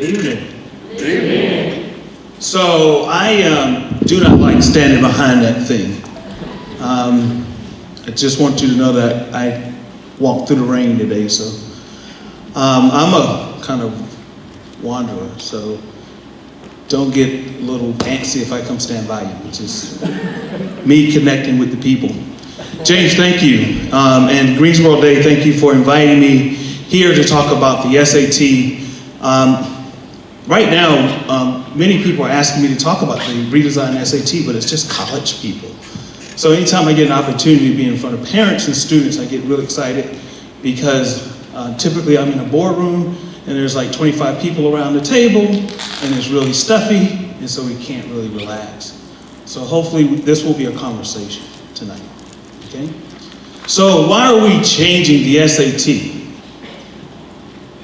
Good evening. Good evening. So I do not like standing behind that thing. I just want you to know that I walked through the rain today, so I'm a kind of wanderer, so don't get a little antsy if I come stand by you. It's just me connecting with the people. James, thank you. And Greensboro Day, thank you for inviting me here to talk about the SAT. Right now, many people are asking me to talk about the redesigned SAT, but it's just college people. So anytime I get an opportunity to be in front of parents and students, I get really excited because typically I'm in a boardroom and there's like 25 people around the table and it's really stuffy, and so we can't really relax. So hopefully this will be a conversation tonight, okay? So why are we changing the SAT?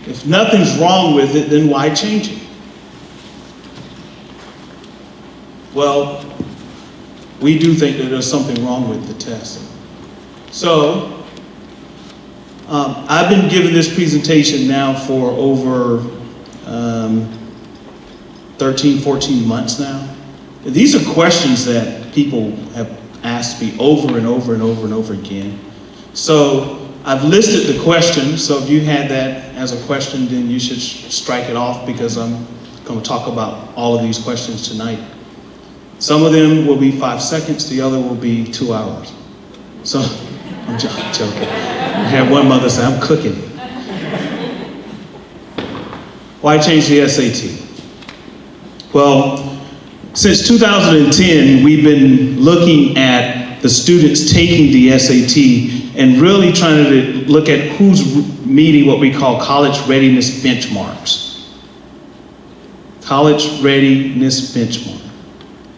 If nothing's wrong with it, then why change it? Well, we do think that there's something wrong with the test. So, I've been giving this presentation now for over 13, 14 months now. These are questions that people have asked me over and over and over and over again. So, I've listed the questions, so if you had that as a question, then you should strike it off because I'm going to talk about all of these questions tonight. Some of them will be 5 seconds, the other will be 2 hours. So, I'm joking. I had one mother say, I'm cooking. Why change the SAT? Well, since 2010, we've been looking at the students taking the SAT and really trying to look at who's meeting what we call college readiness benchmarks. College readiness benchmark.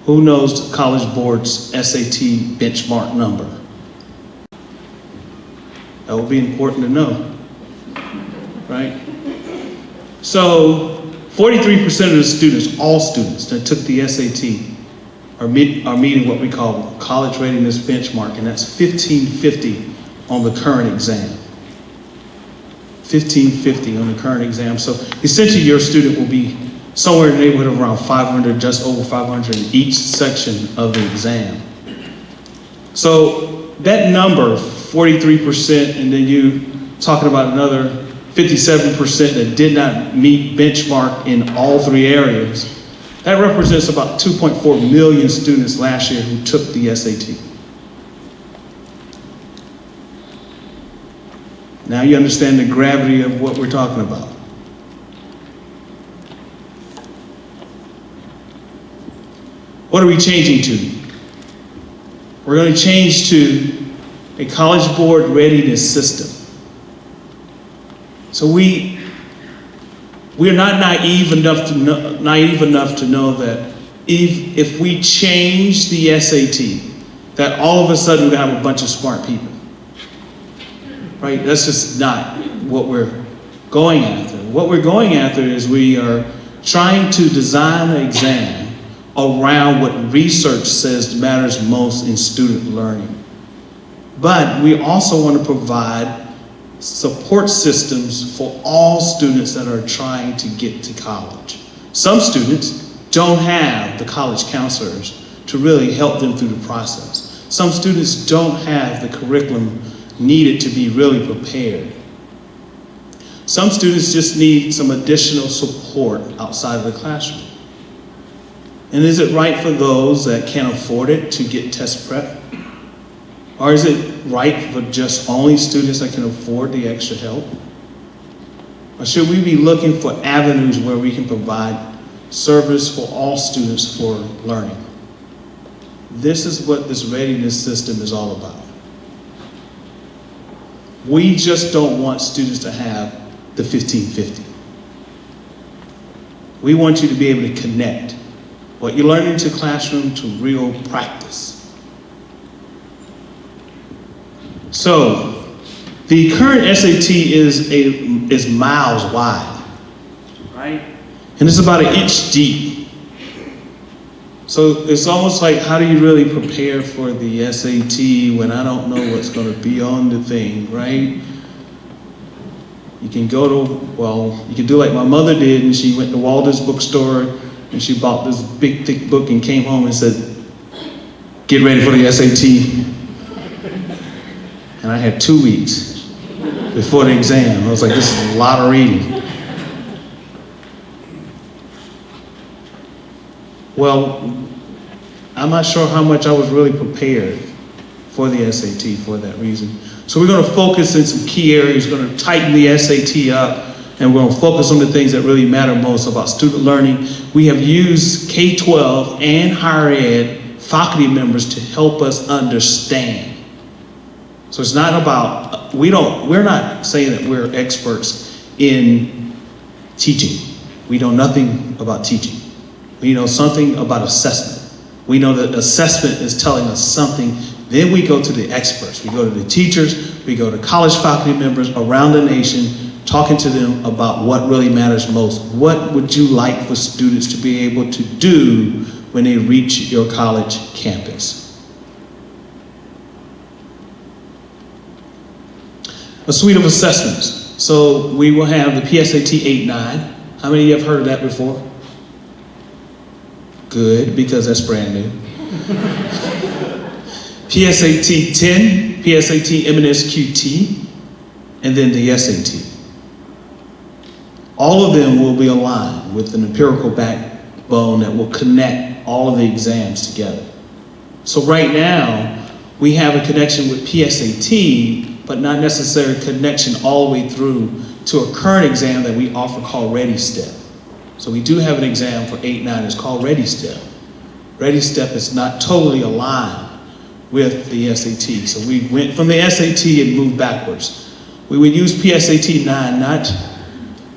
Who knows the College Board's SAT benchmark number? That would be important to know, right? So 43% of the students, all students that took the SAT are meeting what we call college readiness benchmark, and that's 1550 on the current exam. 1550 on the current exam. So essentially your student will be somewhere in the neighborhood of around 500, just over 500 in each section of the exam. So that number, 43%, and then you talking about another 57% that did not meet benchmark in all three areas, that represents about 2.4 million students last year who took the SAT. Now you understand the gravity of what we're talking about. What are we changing to? We're going to change to a College Board readiness system. So we're not naive enough to know that if we change the SAT, that all of a sudden we have a bunch of smart people. Right? That's just not what we're going after. What we're going after is we are trying to design an exam around what research says matters most in student learning. But we also want to provide support systems for all students that are trying to get to college. Some students don't have the college counselors to really help them through the process. Some students don't have the curriculum needed to be really prepared. Some students just need some additional support outside of the classroom. And is it right for those that can't afford it to get test prep? Or is it right for just only students that can afford the extra help? Or should we be looking for avenues where we can provide service for all students for learning? This is what this readiness system is all about. We just don't want students to have the 1550. We want you to be able to connect what you learn into classroom to real practice. So, the current SAT is miles wide, right? And it's about 1 inch deep. So it's almost like, how do you really prepare for the SAT when I don't know what's going to be on the thing, right? You can you can do like my mother did, and she went to Walden's bookstore and she bought this big, thick book and came home and said, "Get ready for the SAT." And I had 2 weeks before the exam. I was like, this is a lot of reading. Well, I'm not sure how much I was really prepared for the SAT for that reason. So we're going to focus in some key areas. We're going to tighten the SAT up, and we're going to focus on the things that really matter most about student learning. We have used K-12 and higher ed faculty members to help us understand. So it's not about, we're not saying that we're experts in teaching. We know nothing about teaching. We know something about assessment. We know that assessment is telling us something. Then we go to the experts. We go to the teachers. We go to college faculty members around the nation, talking to them about what really matters most. What would you like for students to be able to do when they reach your college campus? A suite of assessments. So we will have the PSAT 8-9. How many of you have heard of that before? Good, because that's brand new. PSAT 10, PSAT MNSQT, and then the SAT. All of them will be aligned with an empirical backbone that will connect all of the exams together. So right now, we have a connection with PSAT, but not necessarily a connection all the way through to a current exam that we offer called ReadyStep. So we do have an exam for 8-9, it's called ReadyStep. ReadyStep is not totally aligned with the SAT. So we went from the SAT and moved backwards. We would use PSAT 9 not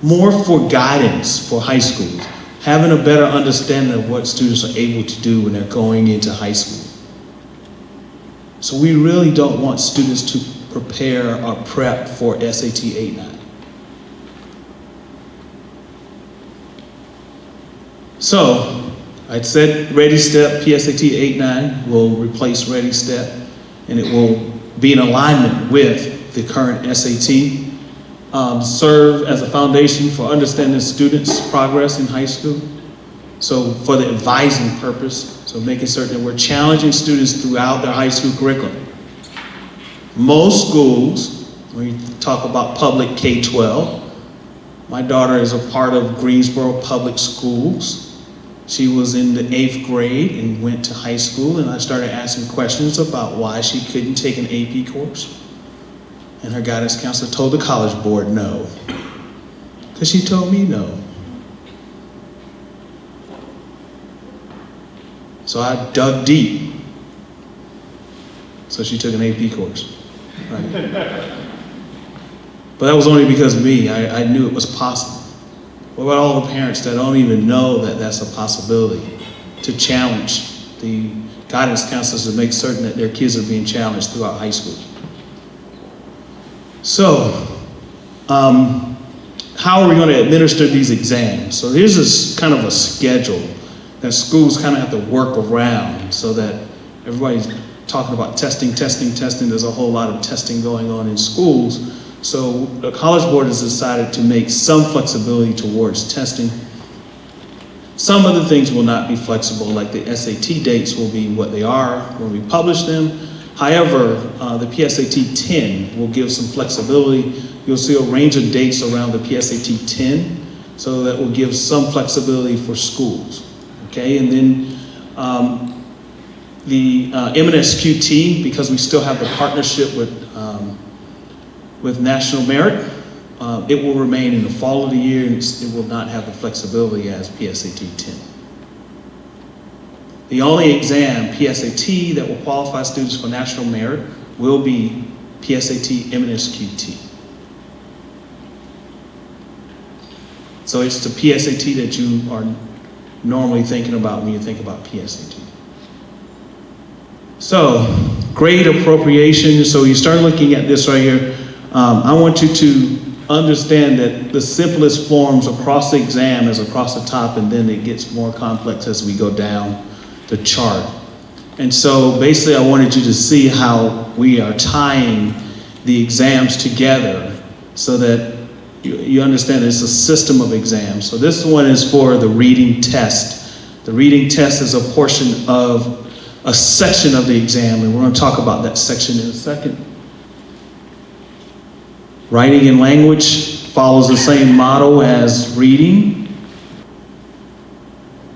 more for guidance for high schools, having a better understanding of what students are able to do when they're going into high school. So we really don't want students to prepare or prep for SAT 8-9. So I said ReadyStep, PSAT 8-9 will replace ReadyStep, and it will be in alignment with the current SAT, serve as a foundation for understanding students' progress in high school. So for the advising purpose, so making certain that we're challenging students throughout their high school curriculum. Most schools, when you talk about public K-12, my daughter is a part of Greensboro Public Schools. She was in the 8th grade and went to high school, and I started asking questions about why she couldn't take an AP course. And her guidance counselor told the college board no, because she told me no. So I dug deep. So she took an AP course. Right? But that was only because of me. I knew it was possible. What about all the parents that don't even know that that's a possibility? To challenge the guidance counselors to make certain that their kids are being challenged throughout high school. So, how are we going to administer these exams? So here's this kind of a schedule that schools kind of have to work around so that everybody's talking about testing. There's a whole lot of testing going on in schools. So the College Board has decided to make some flexibility towards testing. Some of the things will not be flexible, like the SAT dates will be what they are when we publish them. However, the PSAT 10 will give some flexibility. You'll see a range of dates around the PSAT 10, so that will give some flexibility for schools. Okay, and then the MNSQT, because we still have the partnership with National Merit, it will remain in the fall of the year, and it will not have the flexibility as PSAT 10. The only exam, PSAT, that will qualify students for National Merit will be PSAT MNSQT. So it's the PSAT that you are normally thinking about when you think about PSAT. So, grade appropriation. So you start looking at this right here. I want you to understand that the simplest forms across the exam is across the top, and then it gets more complex as we go down the chart. And so basically I wanted you to see how we are tying the exams together so that you understand it's a system of exams. So this one is for the reading test. The reading test is a portion of a section of the exam, and we're going to talk about that section in a second. Writing and language follows the same model as reading,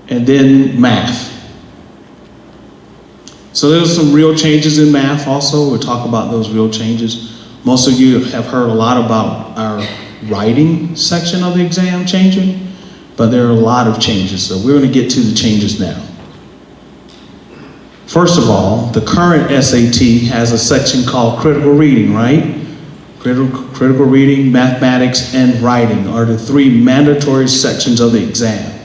and then math. So there's some real changes in math also. We'll talk about those real changes. Most of you have heard a lot about our writing section of the exam changing, but there are a lot of changes. So we're going to get to the changes now. First of all, the current SAT has a section called critical reading, right? Critical reading, mathematics, and writing are the three mandatory sections of the exam.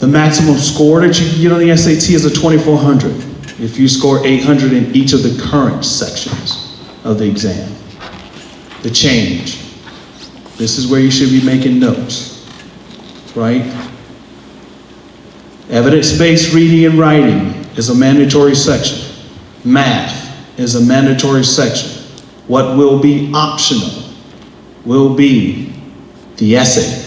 The maximum score that you can get on the SAT is a 2400 if you score 800 in each of the current sections of the exam. The change. This is where you should be making notes, right? Evidence-based reading and writing is a mandatory section. Math is a mandatory section. What will be optional will be the essay.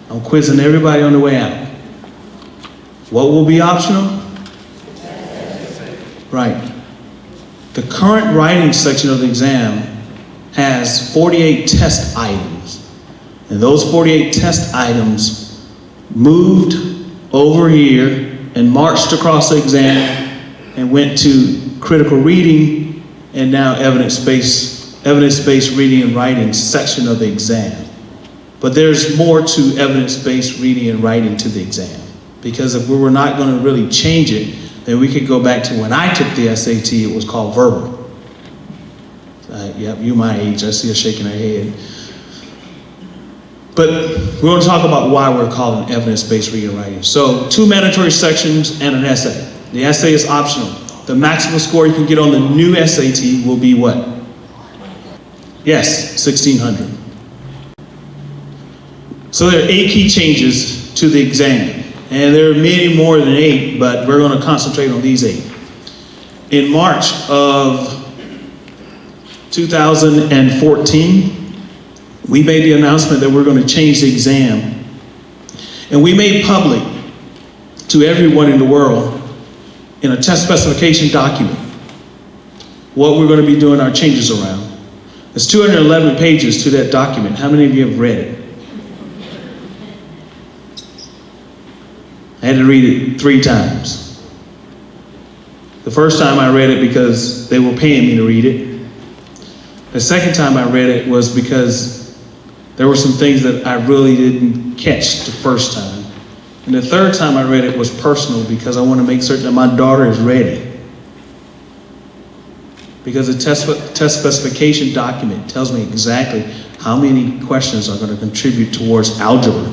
I'm quizzing everybody on the way out. What will be optional? Right. The current writing section of the exam has 48 test items. And those 48 test items moved over here and marched across the exam and went to critical reading and now evidence-based reading and writing section of the exam. But there's more to evidence-based reading and writing to the exam. Because if we were not going to really change it, then we could go back to when I took the SAT, it was called verbal. Yep, you my age, I see her shaking her head. But we're going to talk about why we're calling evidence-based reading and writing. So 2 mandatory sections and an essay. The essay is optional. The maximum score you can get on the new SAT will be what? Yes, 1600. So there are 8 key changes to the exam. And there are many more than 8, but we're going to concentrate on these 8. In March of 2014, we made the announcement that we're going to change the exam. And we made public to everyone in the world in a test specification document what we're going to be doing our changes around. There's 211 pages to that document. How many of you have read it? I had to read it 3 times. The first time I read it because they were paying me to read it. The second time I read it was because there were some things that I really didn't catch the first time. And the third time I read it was personal because I want to make certain that my daughter is ready. Because the test specification document tells me exactly how many questions are going to contribute towards algebra.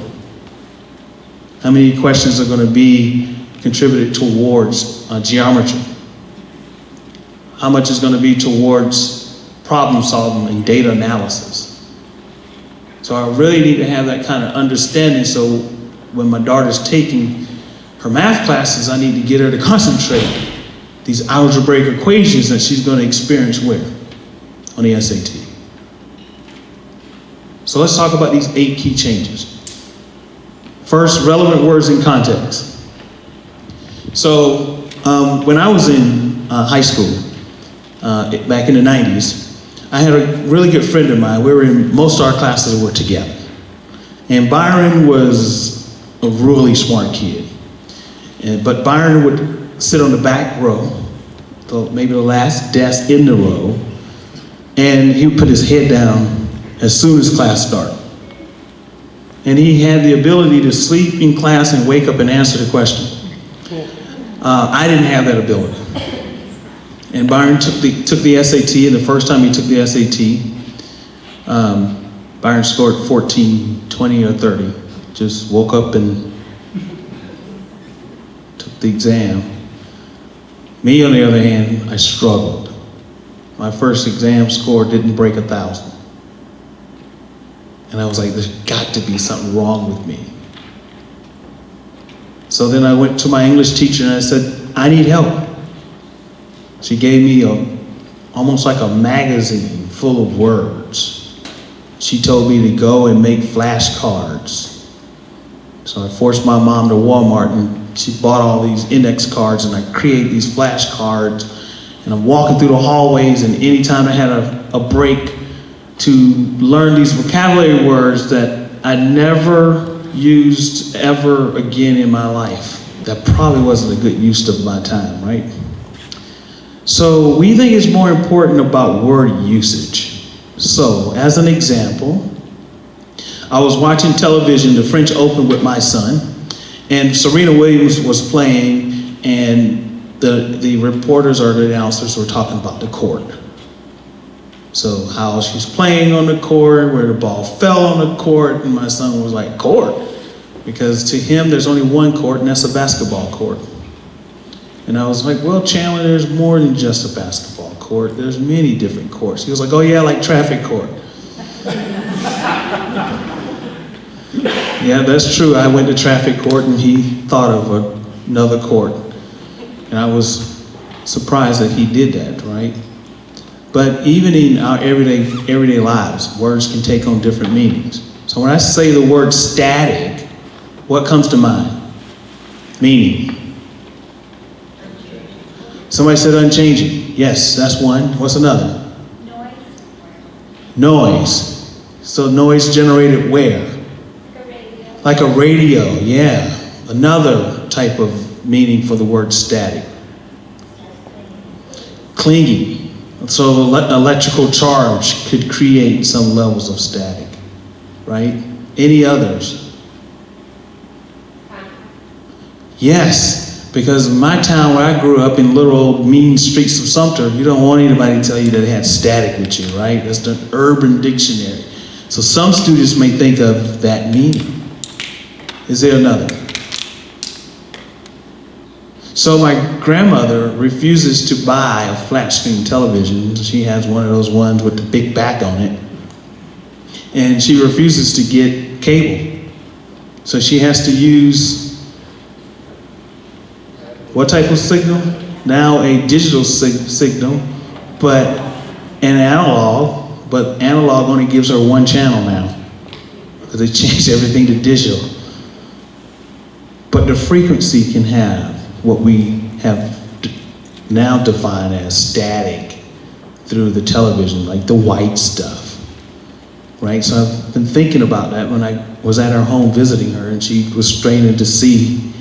How many questions are going to be contributed towards geometry? How much is going to be towards problem solving and data analysis? So I really need to have that kind of understanding so when my daughter's taking her math classes, I need to get her to concentrate these algebraic equations that she's going to experience where? On the SAT. So let's talk about these 8 key changes. First, relevant words in context. So when I was in high school, back in the 90s, I had a really good friend of mine. We were in, most of our classes were together. And Byron was a really smart kid. But Byron would sit on the back row, maybe the last desk in the row, and he would put his head down as soon as class started. And he had the ability to sleep in class and wake up and answer the question. I didn't have that ability. And Byron took the SAT, and the first time he took the SAT, Byron scored 14, 20, or 30. Just woke up and took the exam. Me, on the other hand, I struggled. My first exam score didn't break 1,000. And I was like, there's got to be something wrong with me. So then I went to my English teacher and I said, I need help. She gave me almost like a magazine full of words. she told me to go and make flashcards. So I forced my mom to Walmart and she bought all these index cards and I create these flashcards and I'm walking through the hallways and anytime I had a break to learn these vocabulary words that I never used ever again in my life. That probably wasn't a good use of my time, right? So we think it's more important about word usage. So as an example, I was watching television, the French Open with my son, and Serena Williams was playing, and the reporters or the announcers were talking about the court. So how she's playing on the court, where the ball fell on the court, and my son was like, court? Because to him, there's only one court, and that's a basketball court. And I was like, well, Chandler, there's more than just a basketball court. There's many different courts. He was like, oh yeah, like traffic court. Yeah, that's true. I went to traffic court and he thought of another court. And I was surprised that he did that, right? But even in our everyday lives, words can take on different meanings. So when I say the word static, what comes to mind? Meaning. Somebody said unchanging. Yes, that's one. What's another? Noise. So noise generated where? Like a radio, yeah. Another type of meaning for the word static. Clinging. So electrical charge could create some levels of static, right? Any others? Yes. Because in my town where I grew up in little old mean streets of Sumter, you don't want anybody to tell you that they had static with you, right? That's the Urban Dictionary. So some students may think of that meaning. Is there another? So my grandmother refuses to buy a flat screen television. She has one of those ones with the big back on it. And she refuses to get cable. So she has to use what type of signal? Now a digital signal, but an analog, but analog only gives her one channel now because they changed everything to digital. But the frequency can have what we have now defined as static through the television, like the white stuff, right? So I've been thinking about that when I was at her home visiting her and she was straining to see.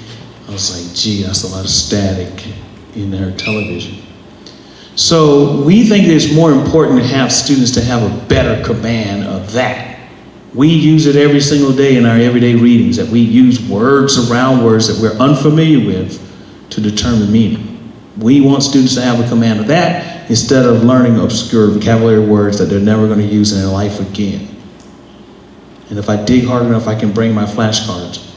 I was like, gee, that's a lot of static in her television. So we think it's more important to have students to have a better command of that. We use it every single day in our everyday readings, that we use words around words that we're unfamiliar with to determine meaning. We want students to have a command of that instead of learning obscure vocabulary words that they're never going to use in their life again. And if I dig hard enough, I can bring my flashcards.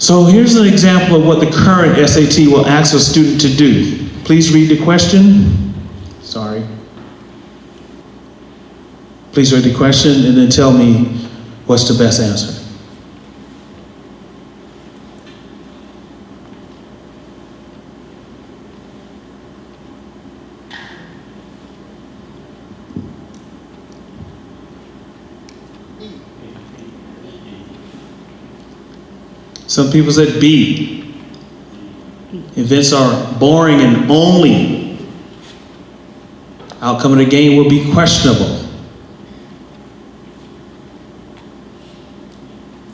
So here's an example of what the current SAT will ask a student to do. Please read the question. Sorry. Please read the question and then tell me what's the best answer. Some people said B. Events are boring and only. Outcome of the game will be questionable.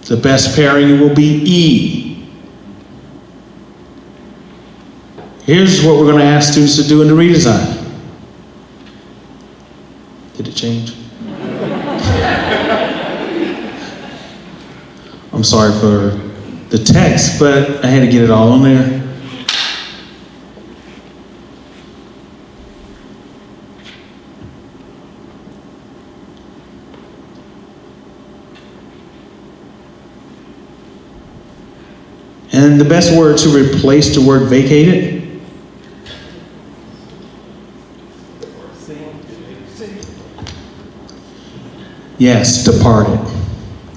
The best pairing will be E. Here's what we're going to ask students to do in the redesign. Did it change? I'm sorry for the text, but I had to get it all on there. And the best word to replace the word vacated? Yes, departed.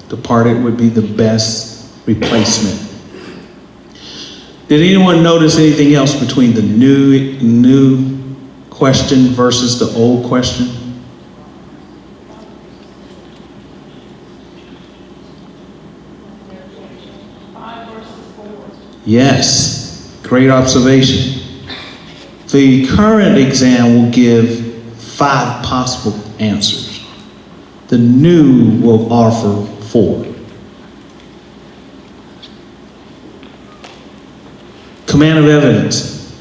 Departed would be the best replacement. Did anyone notice anything else between the new question versus the old question? Yes, great observation. The current exam will give 5 possible answers. The new will offer 4. Command of evidence.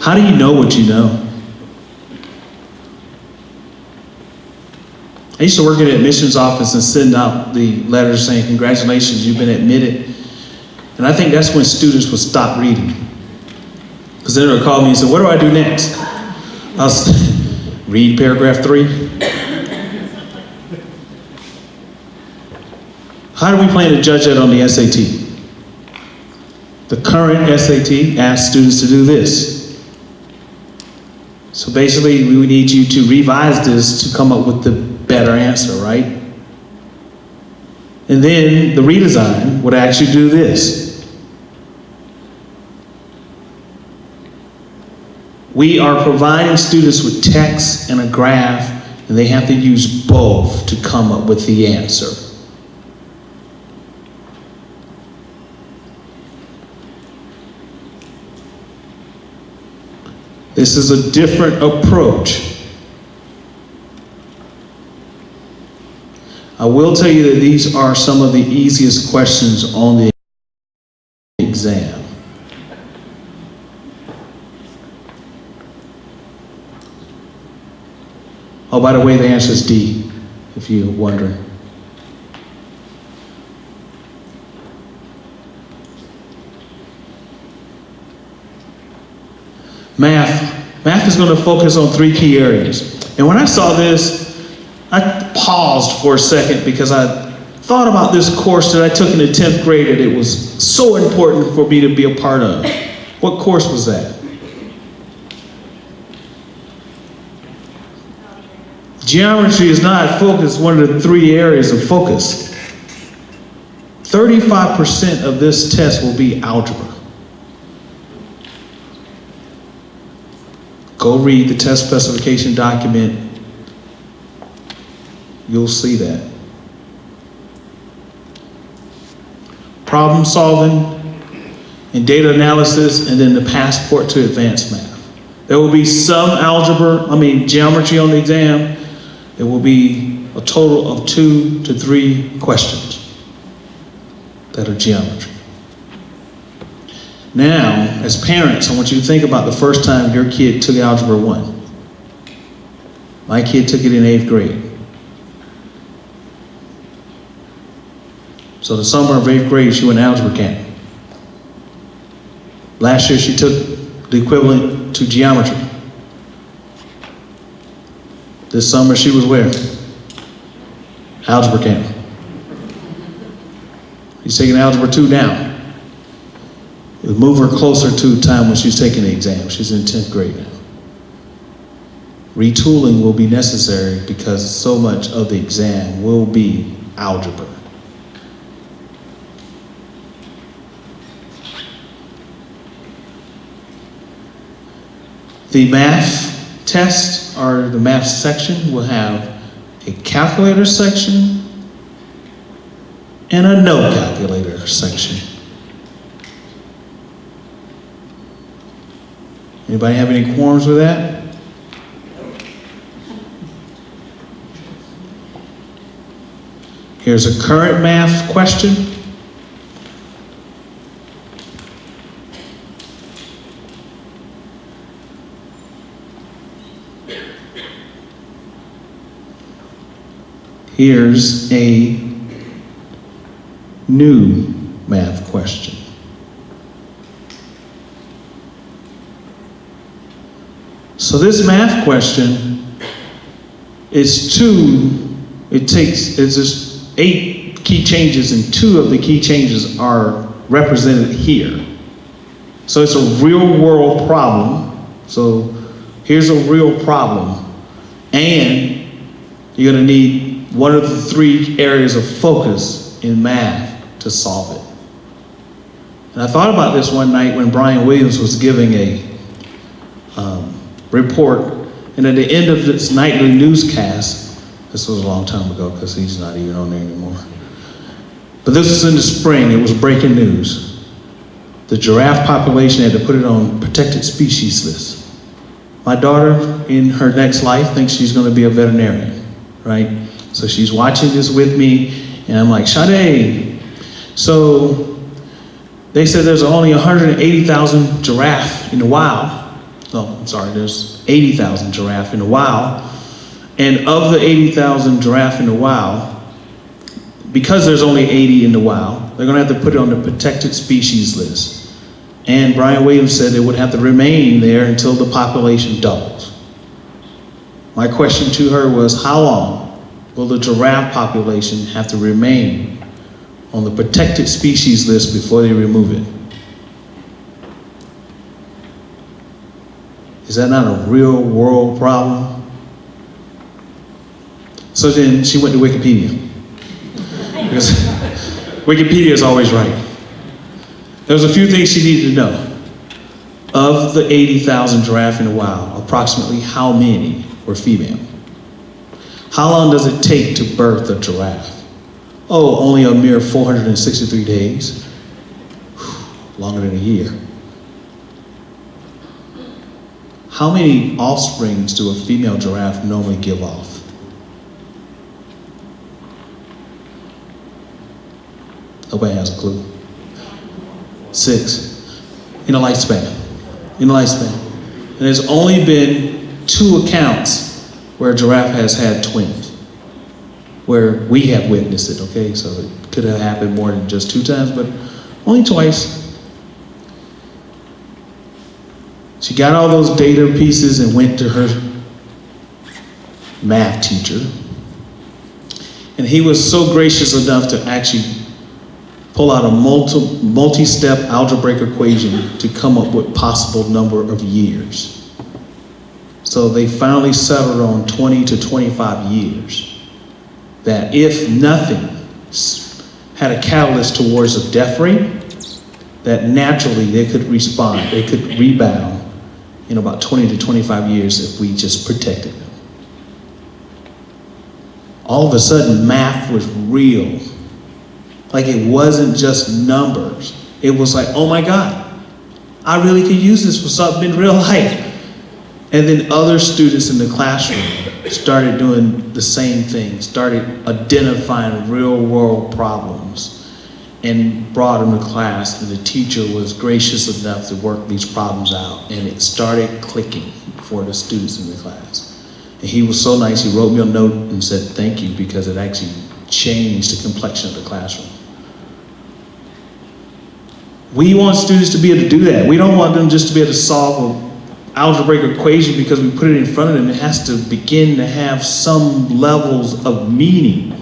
How do you know what you know? I used to work in the admissions office and send out the letters saying, congratulations, you've been admitted. And I think that's when students would stop reading. Because then they would call me and say, what do I do next? I'll say, read paragraph 3. How do we plan to judge that on the SAT? The current SAT asks students to do this. So basically, we would need you to revise this to come up with the better answer, right? And then the redesign would actually do this. We are providing students with text and a graph, and they have to use both to come up with the answer. This is a different approach. I will tell you that these are some of the easiest questions on the exam. Oh, by the way, the answer is D, if you're wondering. Math is going to focus on 3 key areas. And when I saw this, I paused for a second because I thought about this course that I took in the 10th grade that it was so important for me to be a part of. What course was that? Geometry is not focus, one of the 3 areas of focus. 35% of this test will be algebra. Go read the test specification document. You'll see that. Problem solving and data analysis, and then the passport to advanced math. There will be some geometry on the exam. It will be a total of 2 to 3 questions that are geometry. Now, as parents, I want you to think about the first time your kid took Algebra 1. My kid took it in 8th grade. So the summer of 8th grade, she went to algebra camp. Last year, she took the equivalent to geometry. This summer, she was where? Algebra camp. She's taking Algebra 2 now. It would move her closer to the time when she's taking the exam. She's in 10th grade now. Retooling will be necessary because so much of the exam will be algebra. The math test, or the math section, will have a calculator section and a no calculator section. Anybody have any qualms with that? Here's a current math question. Here's a new math question. So this math question is it's just 8 key changes, and 2 of the key changes are represented here. So it's a real world problem. So here's a real problem. And you're gonna need one of the 3 areas of focus in math to solve it. And I thought about this one night when Brian Williams was giving a report, and at the end of this nightly newscast, this was a long time ago because he's not even on there anymore, but this was in the spring, it was breaking news. the giraffe population had to put it on protected species list. My daughter, in her next life, thinks she's going to be a veterinarian, right? So she's watching this with me, and I'm like, Sade. So they said there's only 180,000 giraffe in the wild. No, I'm sorry, there's 80,000 giraffe in the wild. And of the 80,000 giraffe in the wild, because there's only 80 in the wild, they're going to have to put it on the protected species list. And Brian Williams said it would have to remain there until the population doubles. My question to her was, how long will the giraffe population have to remain on the protected species list before they remove it? Is that not a real world problem? So then she went to Wikipedia, because Wikipedia is always right. There was a few things she needed to know. Of the 80,000 giraffe in the wild, approximately how many were female? How long does it take to birth a giraffe? Oh, only a mere 463 days. Longer than a year. How many offsprings do a female giraffe normally give off? Nobody has a clue. 6 in a lifespan. In a lifespan. And there's only been 2 accounts where a giraffe has had twins, where we have witnessed it, okay? So it could have happened more than just 2 times, but only twice. She got all those data pieces and went to her math teacher. And he was so gracious enough to actually pull out a multi-step algebraic equation to come up with possible number of years. So they finally settled on 20 to 25 years. That if nothing had a catalyst towards a death rate, that naturally they could respond, they could rebound in about 20 to 25 years if we just protected them. All of a sudden, math was real. Like, it wasn't just numbers. It was like, oh my God, I really could use this for something in real life. And then other students in the classroom started doing the same thing, started identifying real world problems and brought them to class, and the teacher was gracious enough to work these problems out, and it started clicking for the students in the class. And he was so nice, he wrote me a note and said thank you, because it actually changed the complexion of the classroom. We want students to be able to do that. We don't want them just to be able to solve an algebraic equation because we put it in front of them. It has to begin to have some levels of meaning.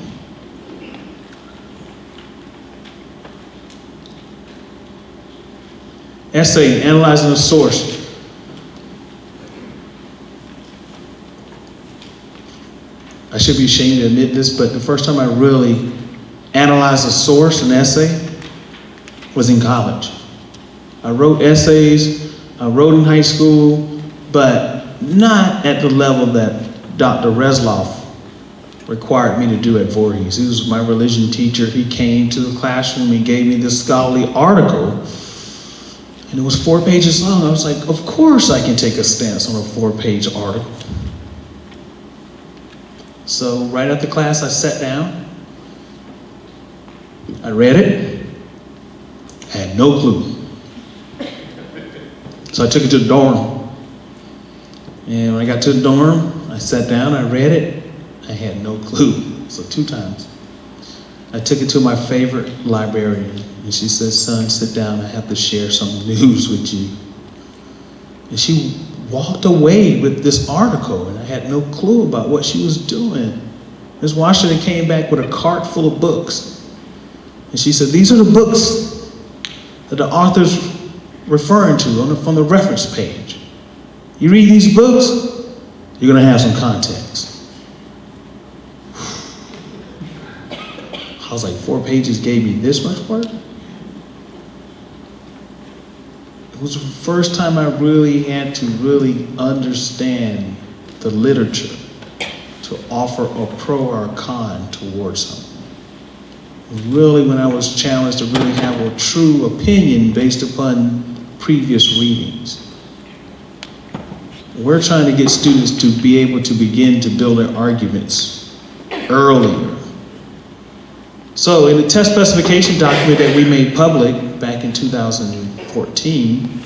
Essay, analyzing a source. I should be ashamed to admit this, but the first time I really analyzed a source, an essay, was in college. I wrote essays, I wrote in high school, but not at the level that Dr. Resloff required me to do at Voorhees. He was my religion teacher. He came to the classroom, he gave me this scholarly article, and it was 4 pages long. I was like, of course I can take a stance on a 4-page article. So right after class, I sat down, I read it, I had no clue. So I took it to the dorm. And when I got to the dorm, I sat down, I read it, I had no clue. So 2 times. I took it to my favorite librarian, and she said, son, sit down, I have to share some news with you. And she walked away with this article, and I had no clue about what she was doing. Ms. Washington came back with a cart full of books. And she said, these are the books that the author's referring to from the reference page. You read these books, you're gonna have some context. I was like, 4 pages gave me this much work? It was the first time I really had to really understand the literature to offer a pro or a con towards something. really when I was challenged to really have a true opinion based upon previous readings. We're trying to get students to be able to begin to build their arguments earlier. So in the test specification document that we made public back in 2014,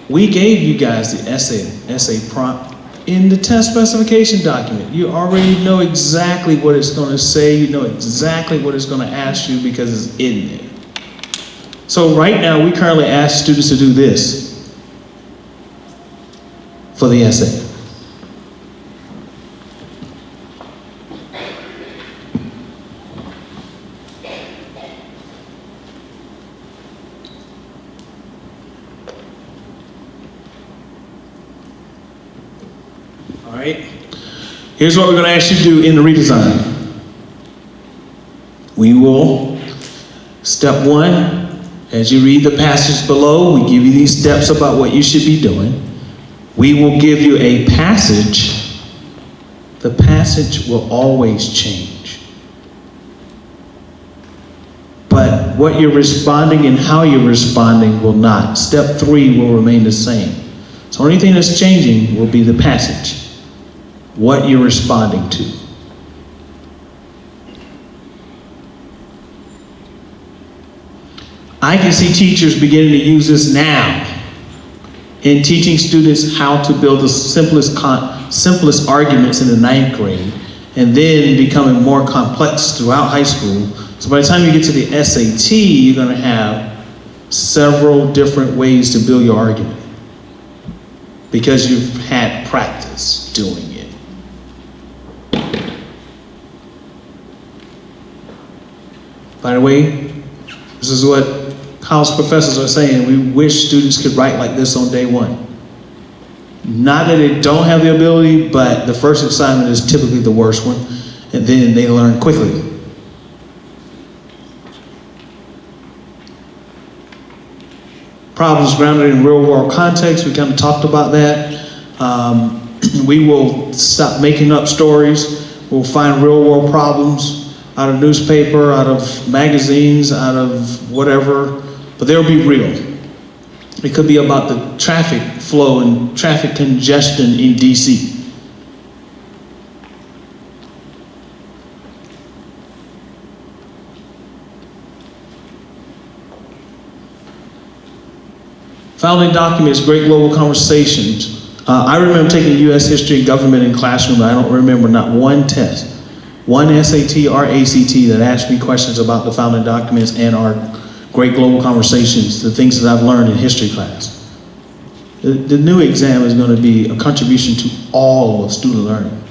we gave you guys the essay prompt in the test specification document. You already know exactly what it's going to say. You know exactly what it's going to ask you because it's in there. So right now, we currently ask students to do this for the essay. All right, here's what we're going to ask you to do in the redesign. We will, step one, as you read the passage below, we give you these steps about what you should be doing. We will give you a passage. The passage will always change. But what you're responding and how you're responding will not. Step three will remain the same. So the only thing that's changing will be the passage, what you're responding to. I can see teachers beginning to use this now in teaching students how to build the simplest arguments in the 9th grade, and then becoming more complex throughout high school. So by the time you get to the SAT, you're going to have several different ways to build your argument because you've had practice doing it. By the way, this is what college professors are saying. We wish students could write like this on day one. Not that they don't have the ability, but the first assignment is typically the worst one, and then they learn quickly. Problems grounded in real world context, we kind of talked about that. We will stop making up stories. We'll find real world problems out of newspaper, out of magazines, out of whatever, but they'll be real. It could be about the traffic flow and traffic congestion in DC. Founding documents, great global conversations. I remember taking U.S. history and government in classroom. I don't remember not one test, one SAT or ACT that asked me questions about the founding documents and our great global conversations, the things that I've learned in history class. The new exam is going to be a contribution to all of student learning.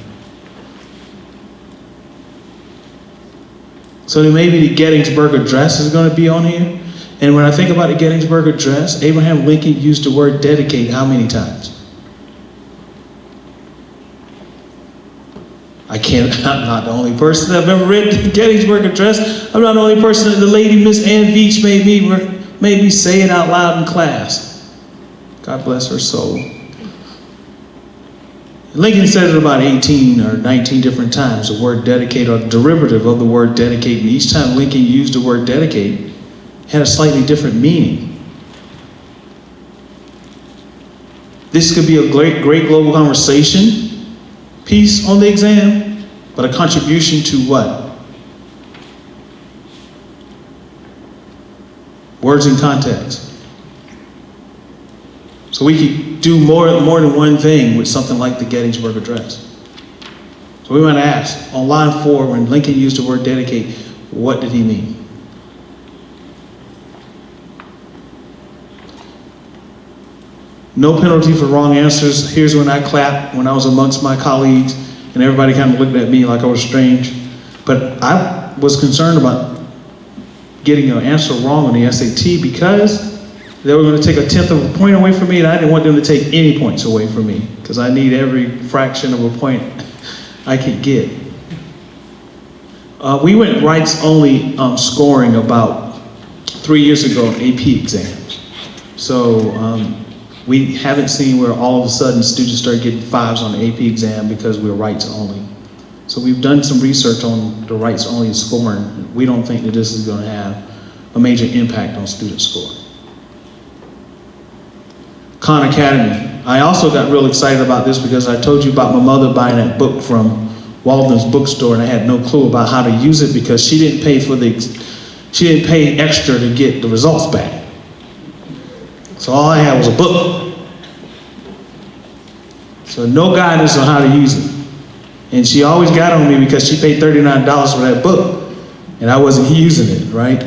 So then maybe the Gettysburg Address is going to be on here. And when I think about the Gettysburg Address, Abraham Lincoln used the word dedicate how many times? I'm not the only person that have ever read the Gettysburg Address. I'm not the only person that the lady, Miss Ann Veach, made me say it out loud in class. God bless her soul. Lincoln said it about 18 or 19 different times, the word dedicate or derivative of the word dedicate. And each time Lincoln used the word dedicate, had a slightly different meaning. This could be a great global conversation piece on the exam, but a contribution to what? Words in context. So we could do more than one thing with something like the Gettysburg Address. So we might ask, on line 4, when Lincoln used the word dedicate, what did he mean? No penalty for wrong answers. Here's when I clapped when I was amongst my colleagues, and everybody kind of looked at me like I was strange. But I was concerned about getting an answer wrong on the SAT because they were going to take 1/10 of a point away from me, and I didn't want them to take any points away from me because I need every fraction of a point I could get. We went rights-only scoring about 3 years ago in AP exams. So we haven't seen where all of a sudden students start getting 5s on the AP exam because we're rights only. So we've done some research on the rights-only scoring. We don't think that this is going to have a major impact on student scoring. Khan Academy. I also got real excited about this because I told you about my mother buying that book from Walden's bookstore, and I had no clue about how to use it because she didn't pay extra to get the results back. So all I had was a book. So no guidance on how to use it. And she always got on me because she paid $39 for that book, and I wasn't using it, right?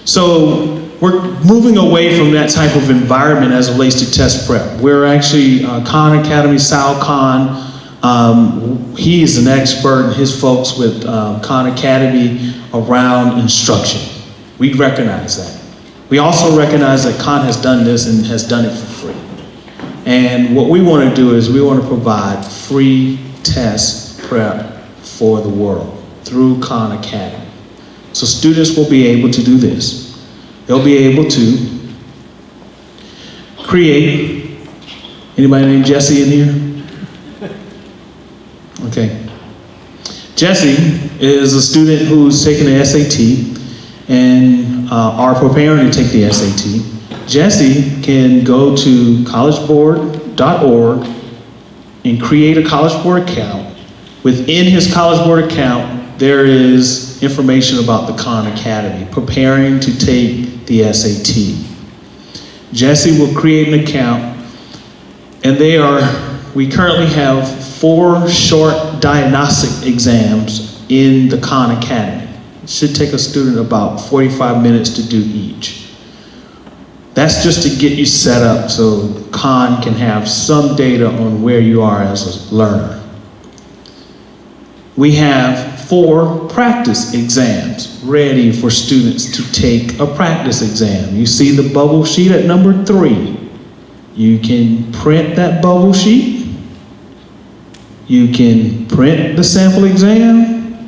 So we're moving away from that type of environment as it relates to test prep. We're actually, Khan Academy, Sal Khan, he is an expert, and his folks with Khan Academy around instruction. We recognize that. We also recognize that Khan has done this and has done it for free. And what we want to do is we want to provide free test prep for the world through Khan Academy. So students will be able to do this. They'll be able to create, anybody named Jesse in here? Okay. Jesse is a student who's taking the SAT and are preparing to take the SAT. Jesse can go to collegeboard.org and create a College Board account. Within his College Board account, there is information about the Khan Academy, preparing to take the SAT. Jesse will create an account, and we currently have 4 short diagnostic exams in the Khan Academy. It should take a student about 45 minutes to do each. That's just to get you set up so Khan can have some data on where you are as a learner. We have 4 practice exams ready for students to take a practice exam. You see the bubble sheet at number 3. You can print that bubble sheet. You can print the sample exam.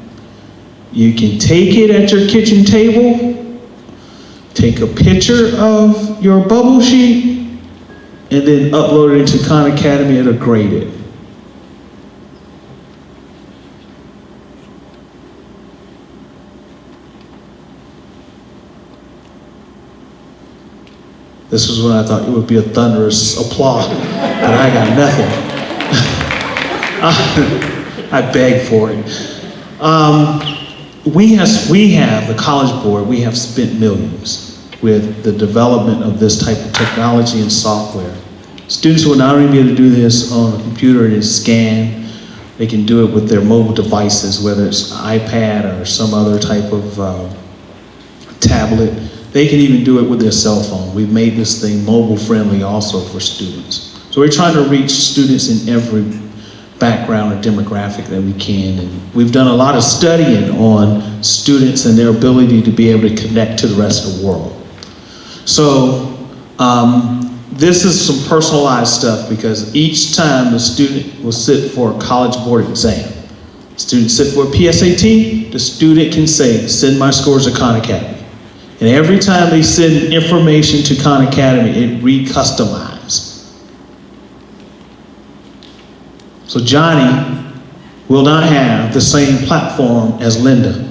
You can take it at your kitchen table. Take a picture of your bubble sheet and then upload it into Khan Academy and grade it. This is when I thought it would be a thunderous applause, but I got nothing. I begged for it. We have, the College Board, we have spent millions with the development of this type of technology and software. Students will not only be able to do this on a computer and scan, they can do it with their mobile devices, whether it's iPad or some other type of tablet. They can even do it with their cell phone. We've made this thing mobile friendly also for students. So we're trying to reach students in every background or demographic that we can. And we've done a lot of studying on students and their ability to be able to connect to the rest of the world. So this is some personalized stuff because each time the student will sit for a College Board exam, student sit for a PSAT, the student can say, send my scores to Khan Academy. And every time they send information to Khan Academy, it re-customizes. So Johnny will not have the same platform as Linda.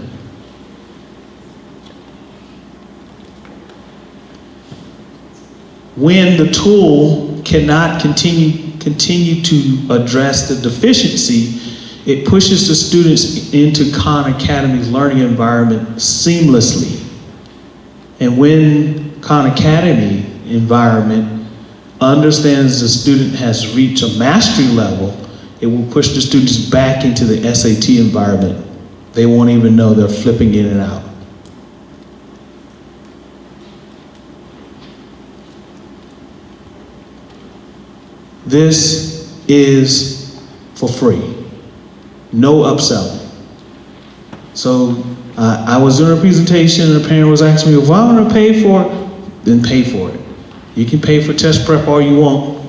When the tool cannot continue to address the deficiency, it pushes the students into Khan Academy's learning environment seamlessly. And when Khan Academy environment understands the student has reached a mastery level, it will push the students back into the SAT environment. They won't even know they're flipping in and out. This is for free, no upselling. So I was doing a presentation and a parent was asking me, if I want to pay for it, then pay for it. You can pay for test prep all you want.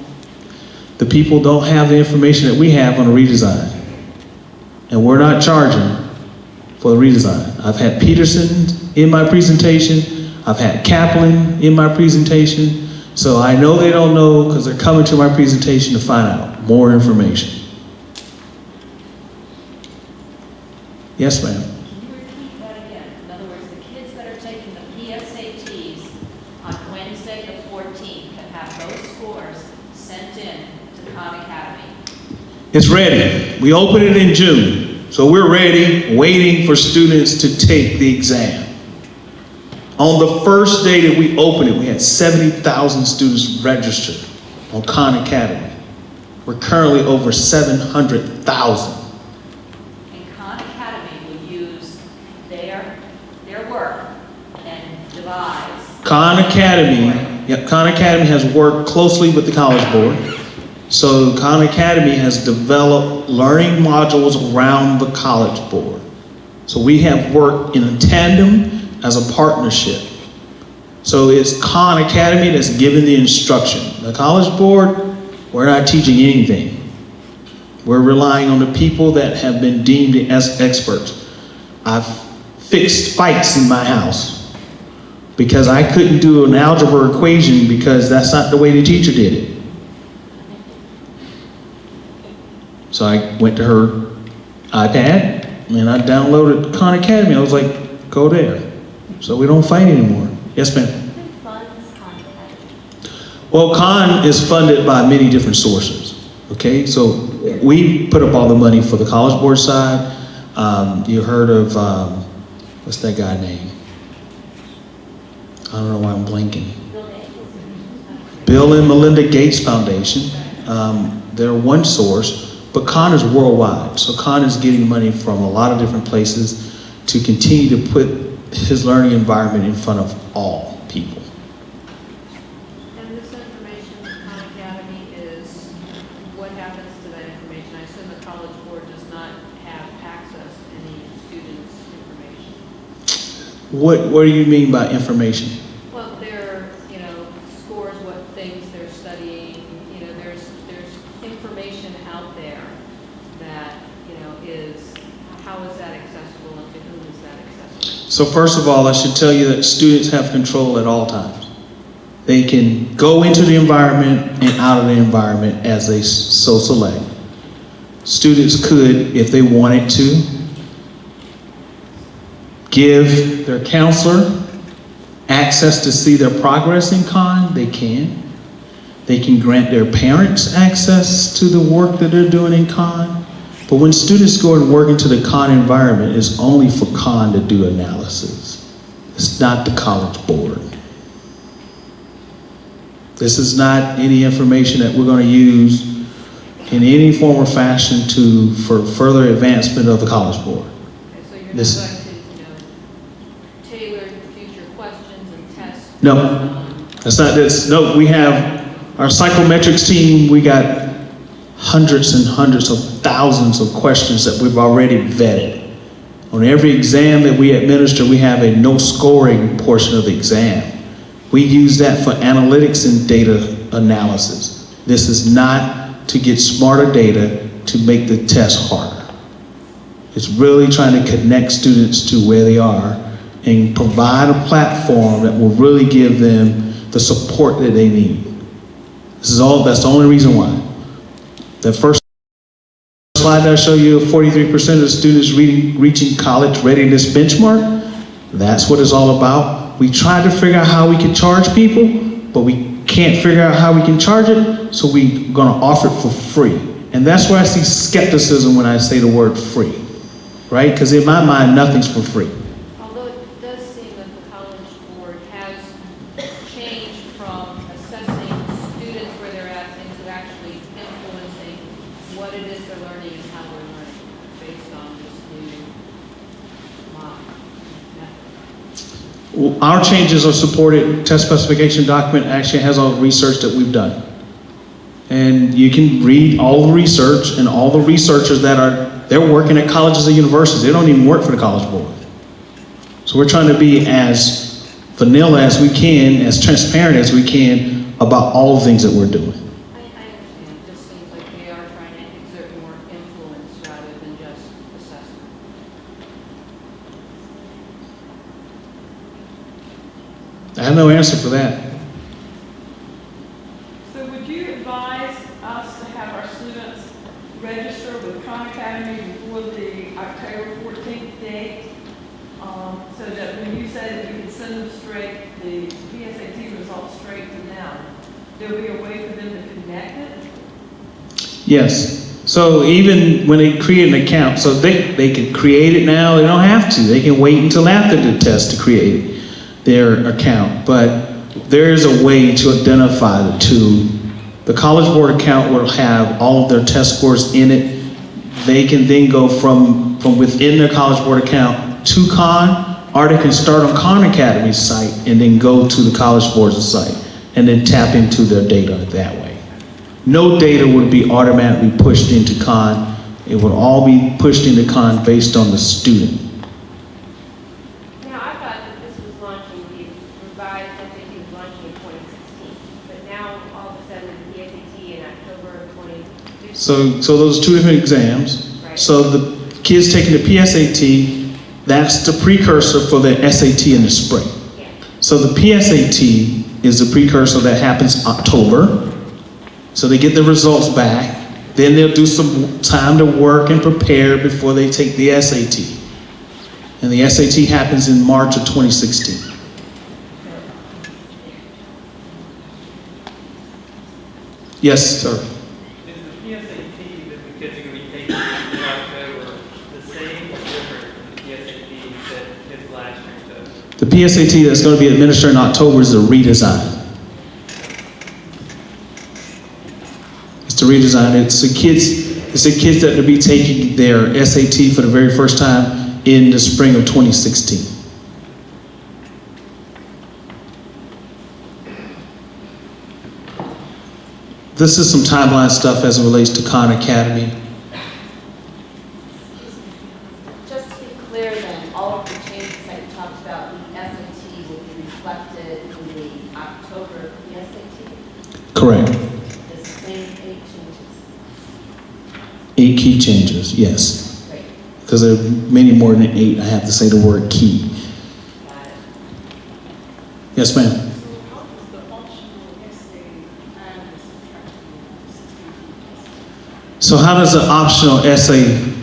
The people don't have the information that we have on the redesign. And we're not charging for the redesign. I've had Peterson in my presentation. I've had Kaplan in my presentation. So I know they don't know because they're coming to my presentation to find out more information. Yes, ma'am. Can you repeat that again? In other words, the kids that are taking the PSATs on Wednesday the 14th that have those scores sent in to Khan Academy. It's ready. We open it in June. So we're ready, waiting for students to take the exam. On the first day that we opened it, we had 70,000 students registered on Khan Academy. We're currently over 700,000. And Khan Academy will use their work and devise. Khan Academy has worked closely with the College Board. So Khan Academy has developed learning modules around the College Board. So we have worked in a tandem as a partnership. So it's Khan Academy that's giving the instruction. The College Board, we're not teaching anything. We're relying on the people that have been deemed as experts. I've fixed fights in my house because I couldn't do an algebra equation because that's not the way the teacher did it. So I went to her iPad and I downloaded Khan Academy. I was like, go there. So we don't fight anymore. Yes, ma'am. Who funds Khan Academy? Well, Khan is funded by many different sources. Okay, so we put up all the money for the College Board side. You heard of, what's that guy name? I don't know why I'm blanking. Bill and Melinda Gates Foundation. They're one source. But Khan is worldwide, so Khan is getting money from a lot of different places to continue to put his learning environment in front of all people. And this information from Khan Academy is, what happens to that information? I assume the College Board does not have access to any students' information. What do you mean by information? Well, their, scores, what things they're studying, there's information out there that, is, how is that accessible and to whom is that accessible? So first of all, I should tell you that students have control at all times. They can go into the environment and out of the environment as they so select. Students could, if they wanted to, give their counselor access to see their progress in Khan. They can. They can grant their parents access to the work that they're doing in Khan. But when students go and work into the Khan environment, it's only for Khan to do analysis. It's not the College Board. This is not any information that we're going to use in any form or fashion for further advancement of the College Board. Okay, so you're This- not going to, tailor future questions and tests? No, that's not this. No, we have our psychometrics team. We got hundreds and hundreds of thousands of questions that we've already vetted. On every exam that we administer, we have a no scoring portion of the exam. We use that for analytics and data analysis. This is not to get smarter data to make the test harder. It's really trying to connect students to where they are and provide a platform that will really give them the support that they need. That's the only reason why. The first slide that I show you, 43% of the students reaching college readiness benchmark, that's what it's all about. We tried to figure out how we can charge people, but we can't figure out how we can charge it, so we're gonna offer it for free. And that's where I see skepticism when I say the word free, right? Because in my mind, nothing's for free. Although it does seem that the College Board has changed from assessing students where they're at into actually influencing what it is they're learning and how they're learning based on this new method. Our changes are supported. Test specification document actually has all the research that we've done. And you can read all the research, and all the researchers they're working at colleges and universities. They don't even work for the College Board. So we're trying to be as vanilla as we can, as transparent as we can about all the things that we're doing. I understand. It just seems like they are trying to exert more influence rather than just assessment. I have no answer for that. So would you advise us to have our students register with Khan Academy before the October 14th say that we can send them straight, the PSAT results straight to them. There'll be a way for them to connect it? Yes. So even when they create an account, so they can create it now, they don't have to. They can wait until after the test to create their account. But there is a way to identify the two. The College Board account will have all of their test scores in it. They can then go from within their College Board account to Khan, or they can start on Khan Academy's site and then go to the College Board's site and then tap into their data that way. No data would be automatically pushed into Khan. It would all be pushed into Khan based on the student. Now, I thought that this was launching, the revised SAT was launching in 2016, but now all of a sudden the SAT in October of 2015. So those are two different exams. Right. So the kids taking the PSAT, that's the precursor for the SAT in the spring. Yeah. So the PSAT is the precursor that happens October. So they get the results back. Then they'll do some time to work and prepare before they take the SAT. And the SAT happens in March of 2016. Yes, sir. Is the PSAT that the kids are going to be taking in October the same or different from the PSAT that kids last year took? The PSAT that's going to be administered in October is a redesign. It's the redesign. It's the kids that will be taking their SAT for the very first time in the spring of 2016. This is some timeline stuff as it relates to Khan Academy. Just to be clear then, all of the changes that you talked about, the SAT will be reflected in the October PSAT, Correct. the same 8 changes. 8 key changes, yes. Great, Because there are many more than 8. I have to say the word key. got it. Yes, ma'am. So how does the optional essay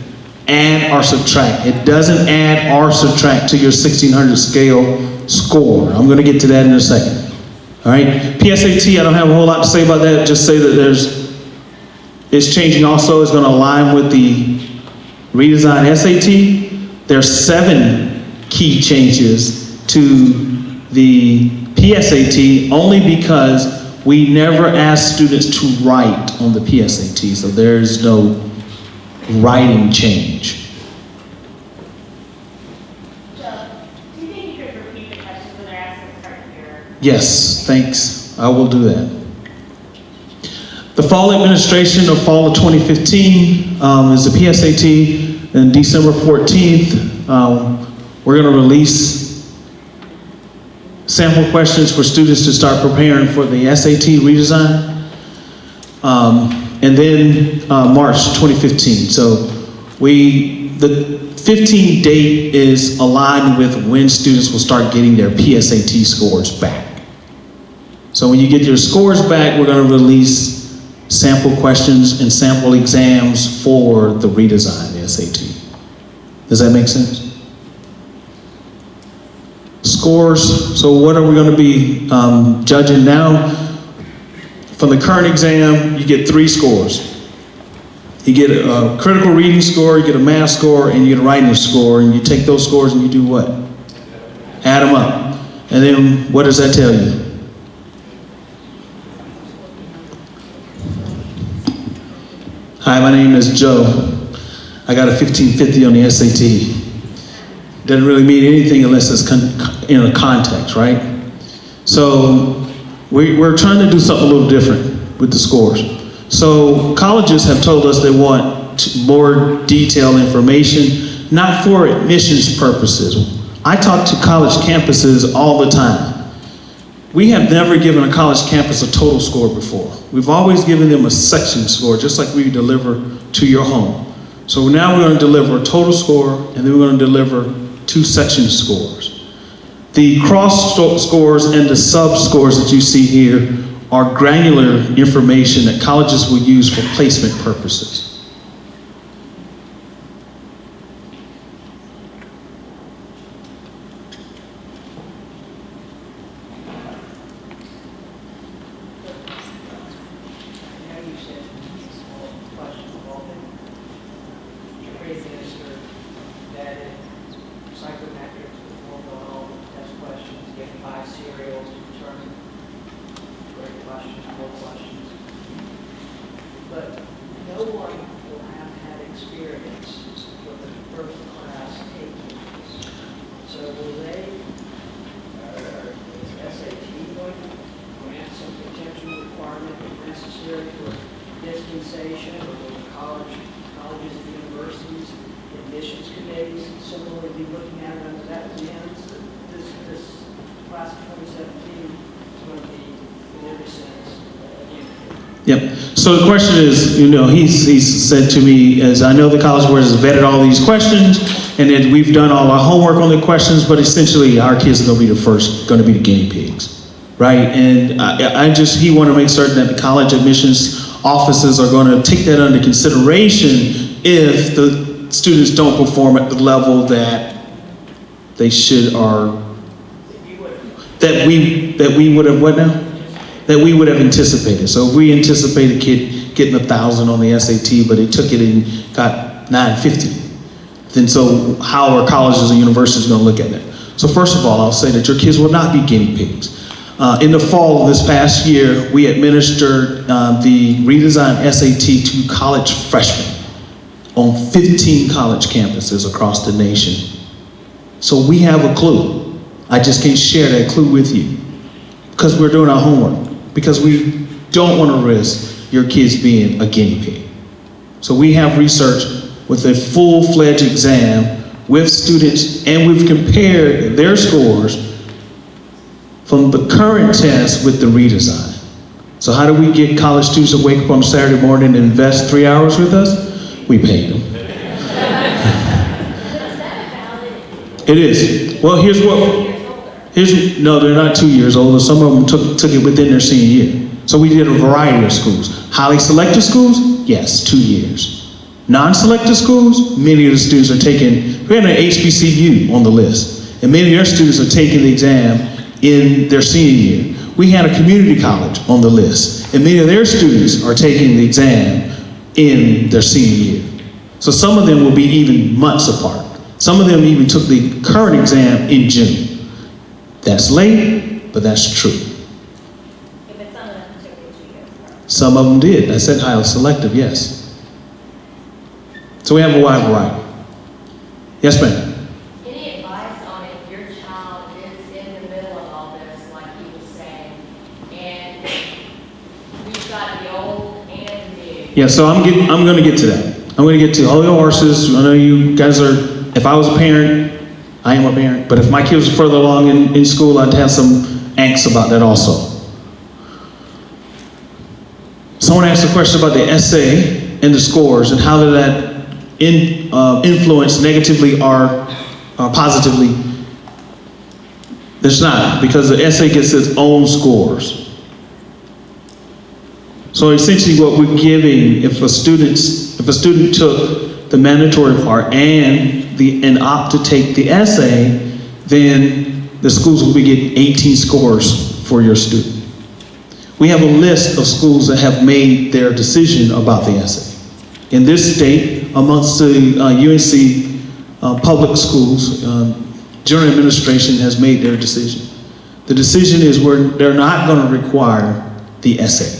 add or subtract? It doesn't add or subtract to your 1600 scale score. I'm going to get to that in a second. All right. PSAT, I don't have a whole lot to say about that. Just say that it's changing also. It's going to align with the redesigned SAT. There's 7 key changes to the PSAT only because we never ask students to write on the PSAT, so there's no writing change. Joe, do you think you could repeat the questions when they're asked at the start of your? Yes, thanks. I will do that. The fall administration of fall of 2015 is the PSAT. And December 14th, we're going to release sample questions for students to start preparing for the SAT redesign. And then March 2015. So the 15 date is aligned with when students will start getting their PSAT scores back. So when you get your scores back, we're going to release sample questions and sample exams for the redesigned SAT. Does that make sense? Scores, so what are we going to be judging now? For the current exam, you get 3 scores. You get a critical reading score, you get a math score, and you get a writing score, and you take those scores and you do what? Add them up. And then what does that tell you? Hi, my name is Joe. I got a 1550 on the SAT. Doesn't really mean anything unless it's in a context, right? So we're trying to do something a little different with the scores. So colleges have told us they want more detailed information, not for admissions purposes. I talk to college campuses all the time. We have never given a college campus a total score before. We've always given them a section score, just like we deliver to your home. So now we're going to deliver a total score, and then we're going to deliver 2 section scores. The cross scores and the sub scores that you see here are granular information that colleges will use for placement purposes. materials concerning great questions, more questions. But no one will have had experience with the first class taking this. So will they, is SAT going to grant some potential requirement necessary for dispensation, or will the colleges and universities, admissions committees similarly be looking at it under that lens? This class of 2017 is going to be, in every sense, Yep. So the question is, he's said to me, as I know the College Board has vetted all these questions, and then we've done all our homework on the questions, but essentially our kids are going to be going to be the guinea pigs, right? And he want to make certain that the college admissions offices are going to take that under consideration if the students don't perform at the level that they should, or that we would have, what now? That we would have anticipated. So if we anticipate a kid getting 1,000 on the SAT, but he took it and got 950, then so how are colleges and universities going to look at that? So first of all, I'll say that your kids will not be guinea pigs. In the fall of this past year, we administered the redesigned SAT to college freshmen on 15 college campuses across the nation. So we have a clue. I just can't share that clue with you because we're doing our homework, because we don't want to risk your kids being a guinea pig. So we have research with a full-fledged exam with students, and we've compared their scores from the current test with the redesign. So how do we get college students to wake up on Saturday morning and invest 3 hours with us? We pay them. It is. Well, no, they're not 2 years older. Some of them took it within their senior year. So we did a variety of schools. Highly selective schools, yes, 2 years. Non-selective schools, many of the students are taking, we had an HBCU on the list, and many of their students are taking the exam in their senior year. We had a community college on the list, and many of their students are taking the exam in their senior year. So some of them will be even months apart. Some of them even took the current exam in June. That's late, but that's true. Some of them did. I said highly selective, yes. So we have a wide variety. Yes, ma'am. Any advice on if your child is in the middle of all this, like he was saying, and we've got the old and the new? Yeah, so I'm going to get to that. I'm going to get to all your horses. I know you guys are, if I was a parent, I am a parent, but if my kids were further along in school, I'd have some angst about that also. Someone asked a question about the essay and the scores and how did that influence negatively or positively. There's not, because the essay gets its own scores. So essentially what we're giving, if a student took the mandatory part and opt to take the essay, then the schools will be getting 18 scores for your student. We have a list of schools that have made their decision about the essay. In this state, amongst the UNC public schools, general administration has made their decision. The decision is they're not going to require the essay.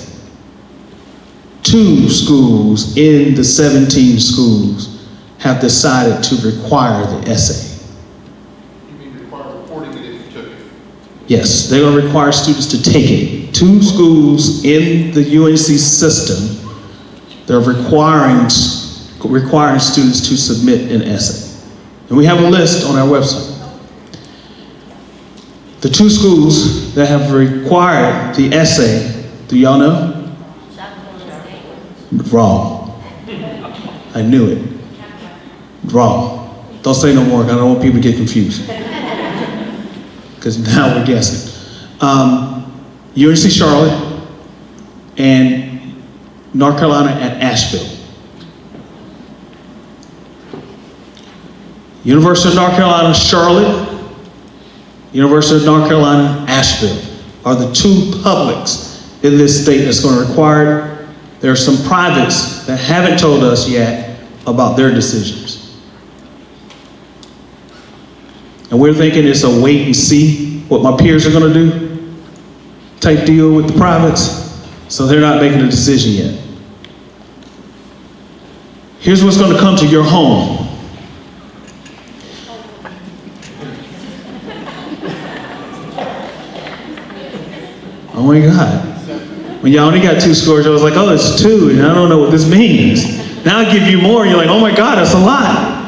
2 schools in the 17 schools have decided to require the essay. You mean require reporting it if you took it? Yes, they're going to require students to take it. 2 schools in the UNC system, they're requiring students to submit an essay. And we have a list on our website. The 2 schools that have required the essay, do y'all know? Wrong. I knew it. Wrong. Don't say no more, because I don't want people to get confused. Because now we're guessing. UNC Charlotte and North Carolina at Asheville. University of North Carolina, Charlotte, University of North Carolina, Asheville are the 2 publics in this state that's going to require it. There are some privates that haven't told us yet about their decisions. And we're thinking it's a wait and see what my peers are going to do. type deal with the privates, so they're not making a decision yet. Here's what's going to come to your home. Oh my God. When y'all only got 2 scores, I was like, oh, it's 2, and I don't know what this means. Now I give you more, and you're like, oh my God, that's a lot.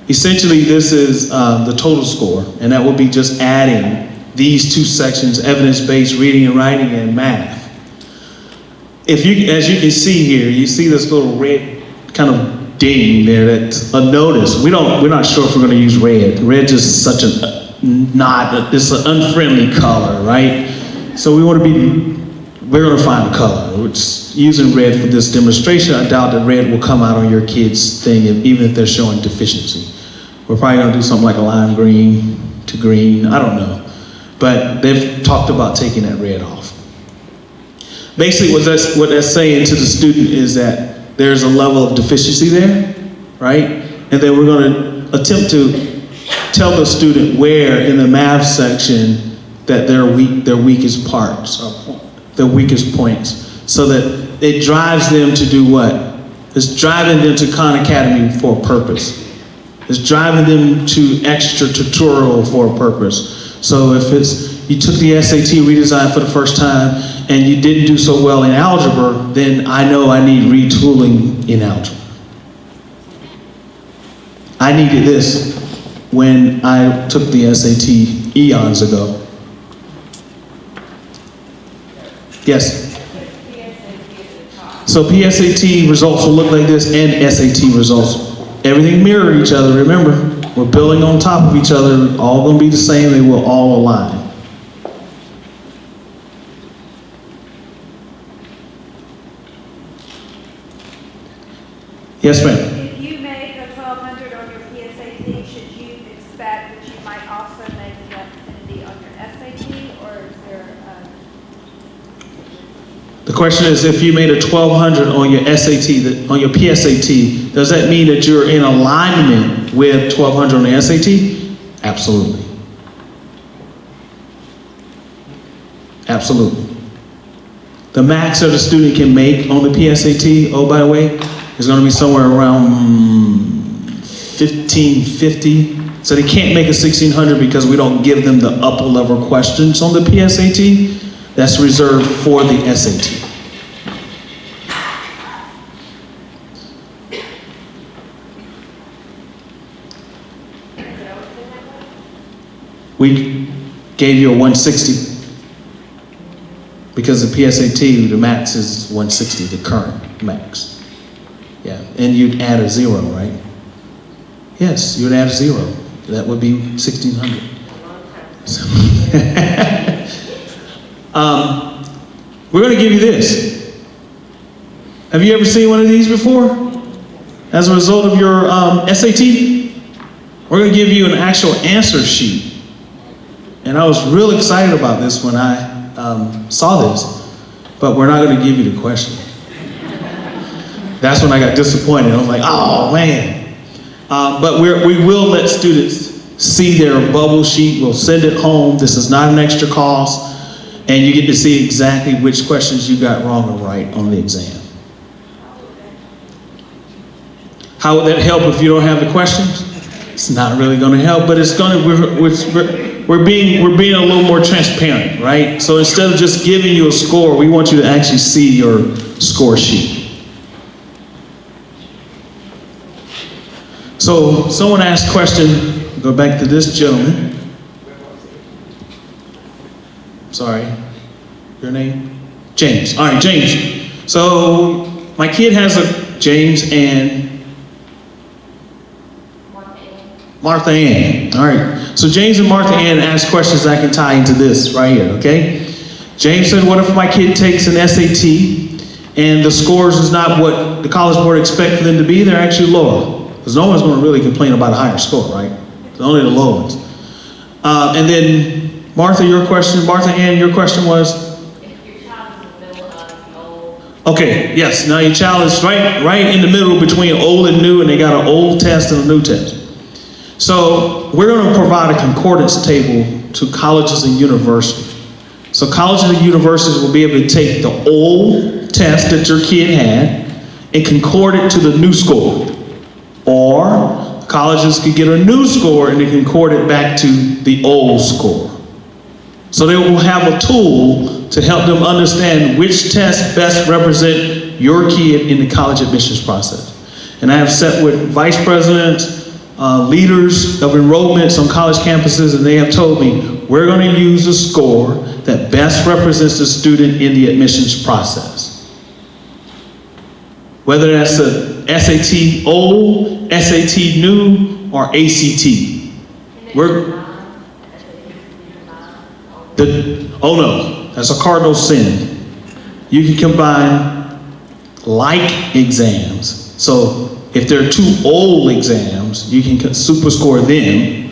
Essentially, this is the total score, and that would be just adding these 2 sections, evidence-based reading and writing and math. If you, as you can see here, you see this little red kind of ding there, that's a notice. We're not sure if we're going to use red. Red is such a it's an unfriendly color, right? So we're going to find a color. We're just using red for this demonstration. I doubt that red will come out on your kids' thing, even if they're showing deficiency. We're probably going to do something like a lime green to green, I don't know. But they've talked about taking that red off. Basically, what that's saying to the student is that there's a level of deficiency there, right? And then we're going to attempt to tell the student where in the math section that their weakest parts, or their weakest points, so that it drives them to do what? It's driving them to Khan Academy for a purpose. It's driving them to extra tutorial for a purpose. So if you took the SAT redesign for the first time and you didn't do so well in algebra, then I know I need retooling in algebra. I needed this when I took the SAT eons ago. Yes? So PSAT results will look like this, and SAT results. Everything mirror each other, remember. We're building on top of each other, all gonna be the same, they will all align. Yes, ma'am. If you made a 1200 on your PSAT, should you expect that you might also make that vicinity on your SAT, or is there The question is, if you made a 1200 on your SAT, on your PSAT, does that mean that you're in alignment with 1200 on the SAT? Absolutely. Absolutely. The max that a student can make on the PSAT, oh, by the way, is going to be somewhere around 1550. So they can't make a 1600 because we don't give them the upper level questions on the PSAT. That's reserved for the SAT. We gave you a 160 because the PSAT, the max is 160, the current max. Yeah, and you'd add a 0, right? Yes, you'd add a 0. That would be 1600. So we're going to give you this. Have you ever seen one of these before? As a result of your SAT? We're going to give you an actual answer sheet. And I was real excited about this when I saw this, but we're not going to give you the question. That's when I got disappointed. I was like, oh man. But we will let students see their bubble sheet. We'll send it home. This is not an extra cost. And you get to see exactly which questions you got wrong or right on the exam. How would that help if you don't have the questions? It's not really going to help, but it's going to, we're being a little more transparent, right? So instead of just giving you a score, we want you to actually see your score sheet. So someone asked a question, go back to this gentleman. Sorry, your name? James. All right, James. So my kid has a James and Martha Ann. All right. So James and Martha Ann asked questions I can tie into this right here, okay? James said, what if my kid takes an SAT and the scores is not what the College Board expect for them to be? They're actually lower. Because no one's going to really complain about a higher score, right? It's only the low ones. And then Martha Ann, your question was? If your child is in the middle of the old. Okay, yes. Now your child is right in the middle between old and new, and they got an old test and a new test. So we're going to provide a concordance table to colleges and universities. So colleges and universities will be able to take the old test that your kid had and concord it to the new score. Or colleges could get a new score and they concord it back to the old score. So they will have a tool to help them understand which tests best represent your kid in the college admissions process. And I have sat with vice presidents, leaders of enrollments on college campuses, and they have told me, we're going to use a score that best represents the student in the admissions process. Whether that's a SAT old, SAT new, or ACT. Oh no, that's a cardinal sin. You can combine like exams. So if there are two old exams, you can superscore them.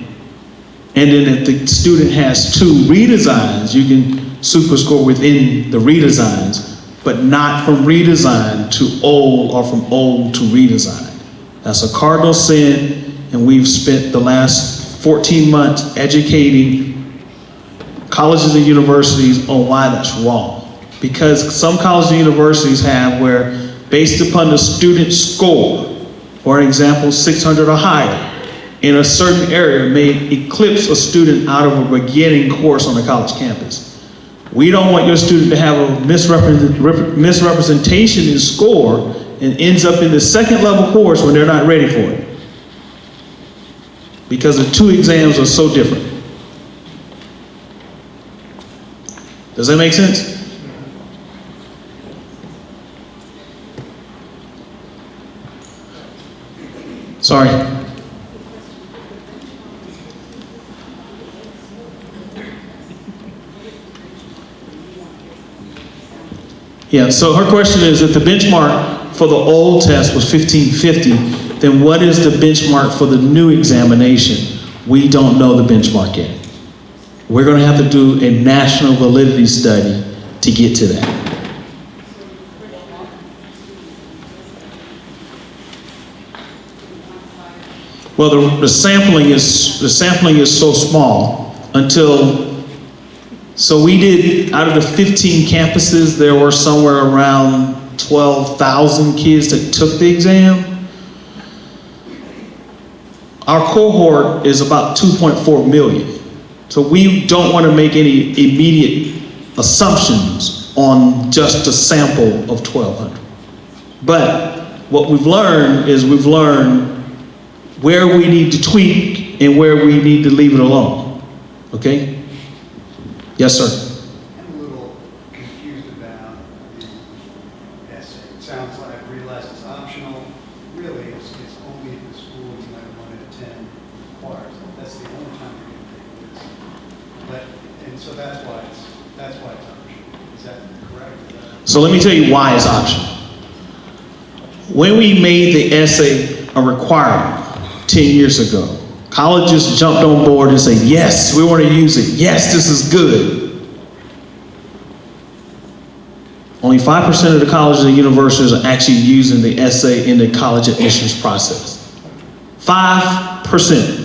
And then if the student has two redesigns, you can superscore within the redesigns, but not from redesign to old or from old to redesign. That's a cardinal sin, and we've spent the last 14 months educating colleges and universities on why that's wrong. Because some colleges and universities have where, based upon the student score, for example, 600 or higher, in a certain area may eclipse a student out of a beginning course on a college campus. We don't want your student to have a misrepresentation in score and ends up in the second level course when they're not ready for it. Because the two exams are so different. Does that make sense? Sorry. Yeah, so her question is, if the benchmark for the old test was 1550, then what is the benchmark for the new examination? We don't know the benchmark yet. We're going to have to do a national validity study to get to that. Well, the sampling is so small until, so we did, out of the 15 campuses, there were somewhere around 12,000 kids that took the exam. Our cohort is about 2.4 million. So we don't want to make any immediate assumptions on just a sample of 1,200. But what we've learned is we've learned where we need to tweak and where we need to leave it alone. Okay? Yes, sir. I'm a little confused about the essay. It sounds like I realize it's optional. Really, it's only if the school is like 1 out of 10 requires it. That's the only time you're going to take this. But, and so that's why it's optional. Is that correct? So let me tell you why it's optional. When we made the essay a requirement 10 years ago, colleges jumped on board and said, yes, we want to use it. Yes, this is good. Only 5% of the colleges and universities are actually using the essay in the college admissions process. 5%.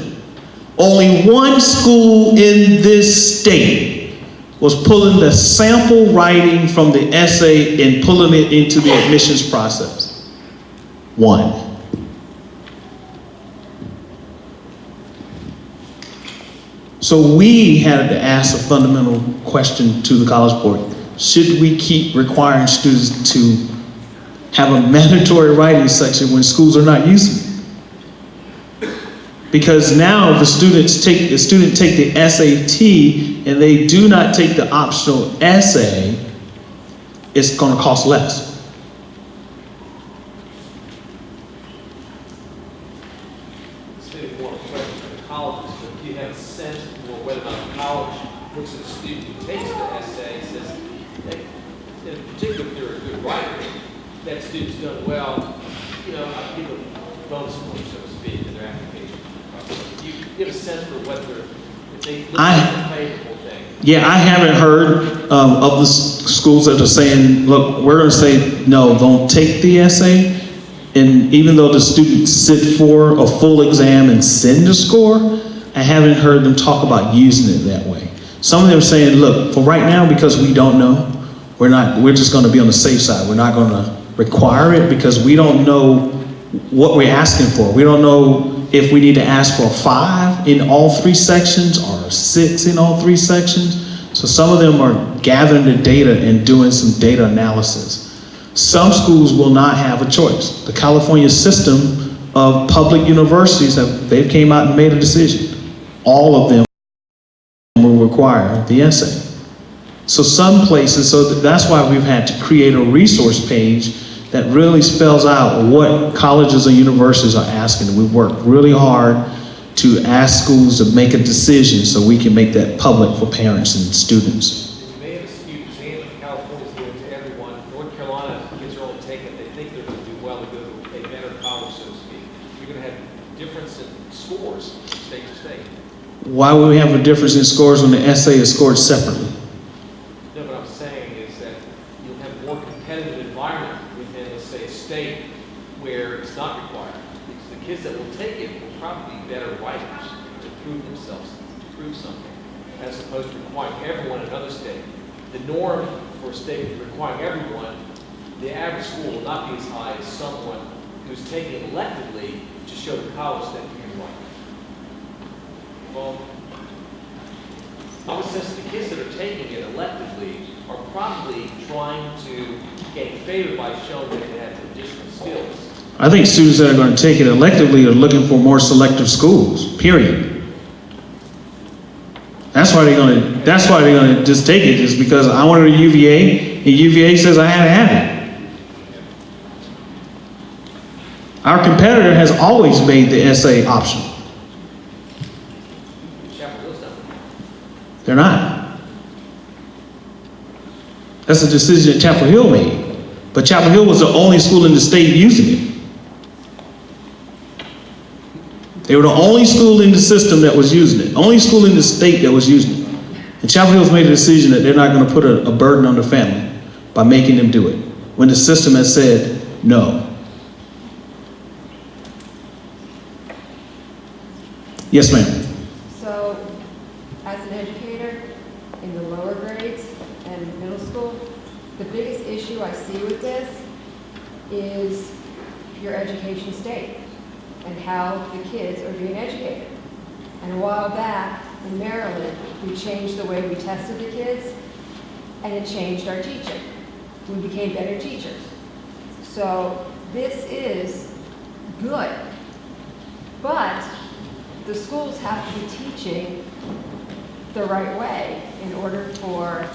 Only one school in this state was pulling the sample writing from the essay and pulling it into the admissions process. One. So we had to ask a fundamental question to the College Board. Should we keep requiring students to have a mandatory writing section when schools are not using it? Because now if the student take the SAT and they do not take the optional essay, it's going to cost less. Looks at the student who takes the essay, says, hey, in particular, if they're a good writer, that student's done well, you know, I'll give them bonus points, so to speak, in their application process. You get a sense for what they're, if they look at the favorable thing. Yeah, I haven't heard of the schools that are saying, look, we're going to say, no, don't take the essay. And even though the students sit for a full exam and send a score, I haven't heard them talk about using it that way. Some of them are saying, look, for right now, because we don't know, we're just gonna be on the safe side. We're not gonna require it because we don't know what we're asking for. We don't know if we need to ask for a 5 in all 3 sections or a 6 in all 3 sections. So some of them are gathering the data and doing some data analysis. Some schools will not have a choice. The California system of public universities, they've came out and made a decision. All of them will require the essay. So some places, so that's why we've had to create a resource page that really spells out what colleges or universities are asking. We work really hard to ask schools to make a decision so we can make that public for parents and students. You may have a skewed exam if California's doing it to everyone. North Carolina, kids are only taking, they think they're going to do well to go to a better college, so to speak. You're going to have difference in scores state to state. Why would we have a difference in scores when the essay is scored separately? No, what I'm saying is that you'll have a more competitive environment within, let's say, a state where it's not required. Because the kids that will take it will probably be better writers to prove themselves, to prove something, as opposed to requiring everyone in another state. The norm for a state requiring everyone, the average score will not be as high as someone who's taking it electively to show the college that you can write. Well, I would say the kids that are taking it electively are probably trying to gain favor by showing that they have additional skills. I think students that are going to take it electively are looking for more selective schools, period. That's why they're going to just take it, is because I wanted a UVA, and UVA says I had to have it. Our competitor has always made the essay optional. They're not. That's a decision that Chapel Hill made. But Chapel Hill was the only school in the state using it. They were the only school in the system that was using it. Only school in the state that was using it. And Chapel Hill's made a decision that they're not going to put a burden on the family by making them do it, when the system has said no. Yes, ma'am. So, as an educator in the lower grades and middle school, the biggest issue I see with this is your education state and how the kids are being educated. And a while back in Maryland, we changed the way we tested the kids, and it changed our teaching. We became better teachers. So this is good, but the schools have to be teaching the right way in order for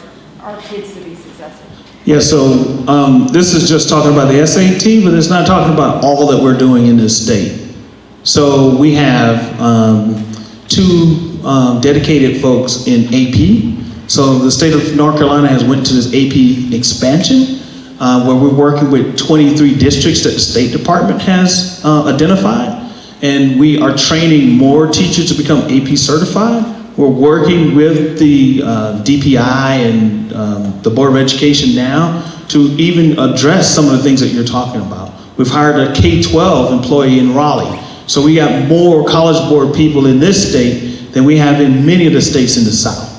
our kids to be successful. Yeah, so this is just talking about the SAT, but it's not talking about all that we're doing in this state. So we have 2 dedicated folks in AP. So the state of North Carolina has went to this AP expansion, where we're working with 23 districts that the State Department has identified. And we are training more teachers to become AP certified. We're working with the DPI and the Board of Education now to even address some of the things that you're talking about. We've hired a K-12 employee in Raleigh. So we got more College Board people in this state than we have in many of the states in the South.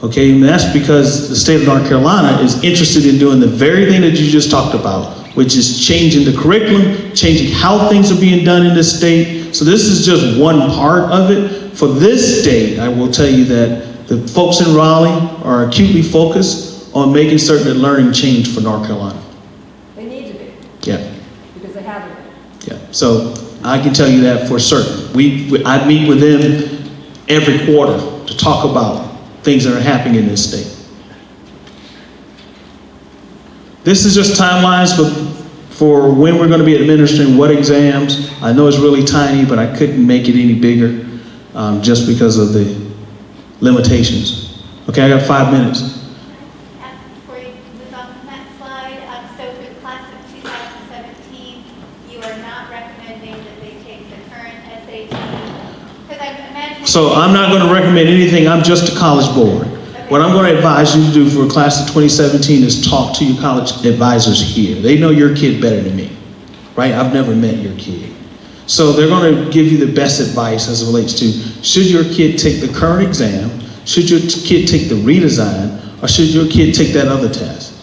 Okay, and that's because the state of North Carolina is interested in doing the very thing that you just talked about, which is changing the curriculum, changing how things are being done in this state. So this is just one part of it. For this state, I will tell you that the folks in Raleigh are acutely focused on making certain that learning change for North Carolina. They need to be. Yeah. Because they haven't been. Yeah. So I can tell you that for certain. I meet with them every quarter to talk about things that are happening in this state. This is just timelines for when we're going to be administering what exams. I know it's really tiny, but I couldn't make it any bigger just because of the limitations. Okay, I got 5 minutes. Before you move on to the next slide, so for the class of 2017, you are not recommending that they take the current SAT? Because I'm imagining... So I'm not going to recommend anything. I'm just a College Board. Okay. What I'm going to advise you to do for class of 2017 is talk to your college advisors here. They know your kid better than me, right? I've never met your kid. So they're going to give you the best advice as it relates to, should your kid take the current exam, should your kid take the redesign, or should your kid take that other test?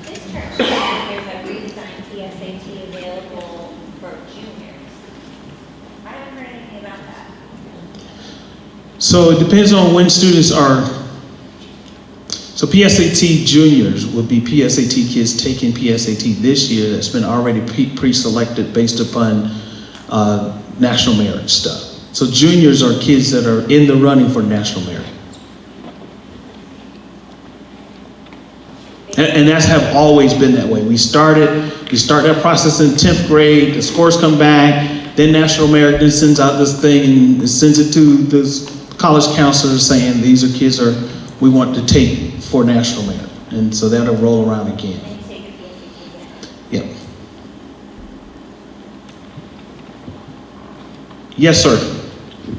This chart shows that there's a redesigned PSAT available for juniors. I haven't heard anything about that. So it depends on when students are, so PSAT juniors would be PSAT kids taking PSAT this year that's been already pre-selected based upon national merit stuff. So juniors are kids that are in the running for national merit. And that's have always been that way. We start that process in 10th grade, the scores come back, then national merit then sends out this thing and sends it to the college counselors saying these are kids we want to take for national merit. And so that'll roll around again. And take a PSAT exam. Yep. Yes, sir.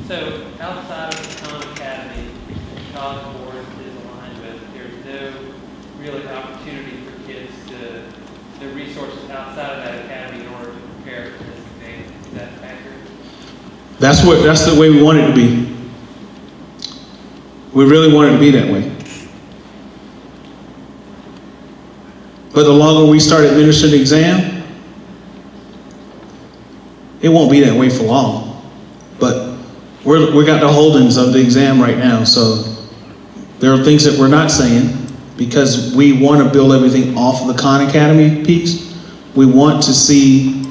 So outside of the Khan Academy, the College Board is aligned with, there's no really opportunity for kids the resources outside of that academy in order to prepare for this exam. Is that accurate? That's the way we want it to be. We really want it to be that way. But the longer we start administering the exam, it won't be that way for long. But we got the holdings of the exam right now, so there are things that we're not saying because we want to build everything off of the Khan Academy piece. We want to see,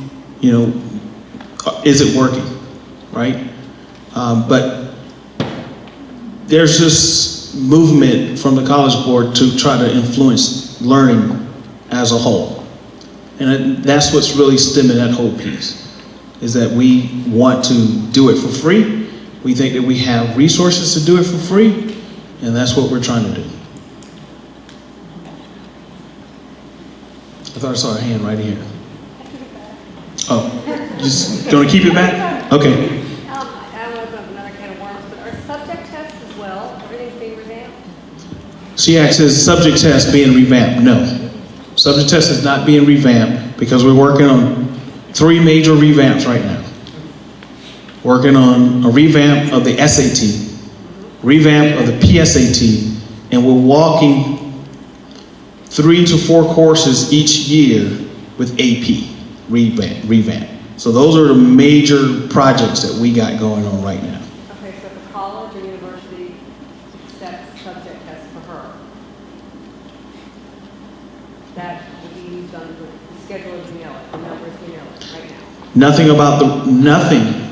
is it working, right? But there's just movement from the College Board to try to influence learning as a whole. And that's what's really stemming that whole piece, is that we want to do it for free. We think that we have resources to do it for free, and that's what we're trying to do. I thought I saw a hand right here. Oh, just gonna keep it back? Okay. I was another can of worms, but are subject tests as well? Everything's being revamped? She asks, is subject test being revamped? No. Subject test is not being revamped because we're working on 3 major revamps right now. Working on a revamp of the SAT, revamp of the PSAT, and we're walking 3 to 4 courses each year with AP revamp. So those are the major projects that we got going on right now. Okay, so the college or university sets subject tests for her. That would be done with the schedule as we know it, the numbers we know it right now. Nothing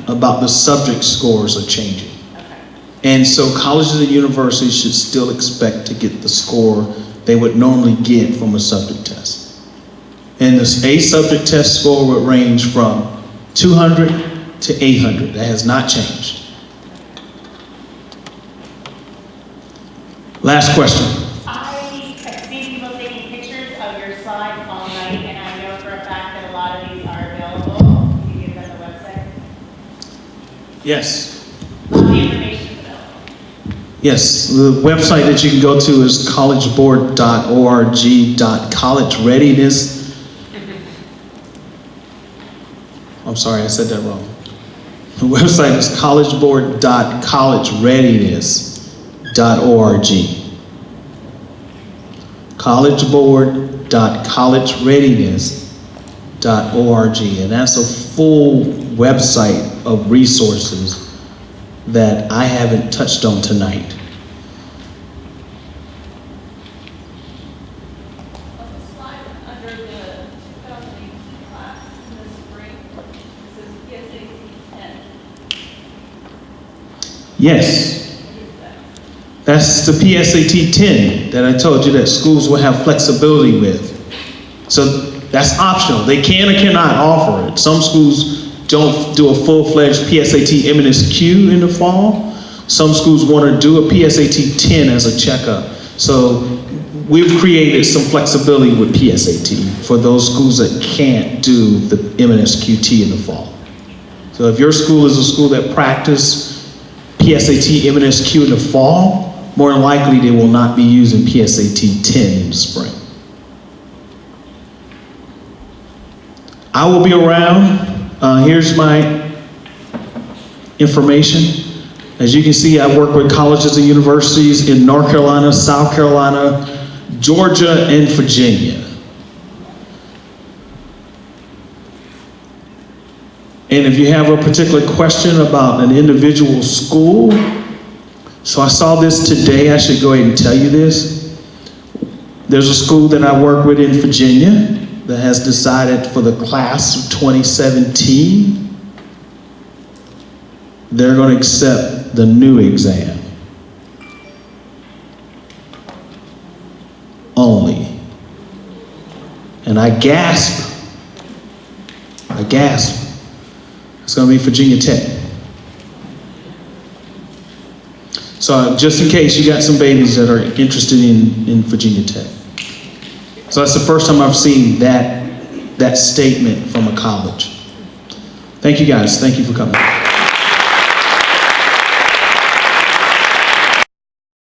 about the subject scores are changing. Okay. And so colleges and universities should still expect to get the score they would normally get from a subject test. And a subject test score would range from 200 to 800. That has not changed. Last question. I have seen people taking pictures of your slides all night, and I know for a fact that a lot of these are available. Can you give them the website? Yes. All the information is available. Yes, the website that you can go to is collegeboard.org.collegereadiness. I'm sorry, I said that wrong. The website is collegeboard.collegereadiness.org. collegeboard.collegereadiness.org. And that's a full website of resources that I haven't touched on tonight. On the slide under the 2008 class in the spring, it says PSAT 10. Yes. What is that? That's the PSAT 10 that I told you that schools will have flexibility with. So that's optional. They can or cannot offer it. Some schools don't do a full-fledged PSAT MNSQ in the fall. Some schools want to do a PSAT 10 as a checkup. So we've created some flexibility with PSAT for those schools that can't do the MNSQT in the fall. So if your school is a school that practice PSAT MNSQ in the fall, more than likely they will not be using PSAT 10 in the spring. I will be around. Here's my information. As you can see, I work with colleges and universities in North Carolina, South Carolina, Georgia, and Virginia. And if you have a particular question about an individual school, so I saw this today, I should go ahead and tell you this. There's a school that I work with in Virginia that has decided for the class of 2017, they're going to accept the new exam only. And I gasp. It's going to be Virginia Tech. So just in case you got some babies that are interested in Virginia Tech. So that's the first time I've seen that statement from a college. Thank you guys. Thank you for coming.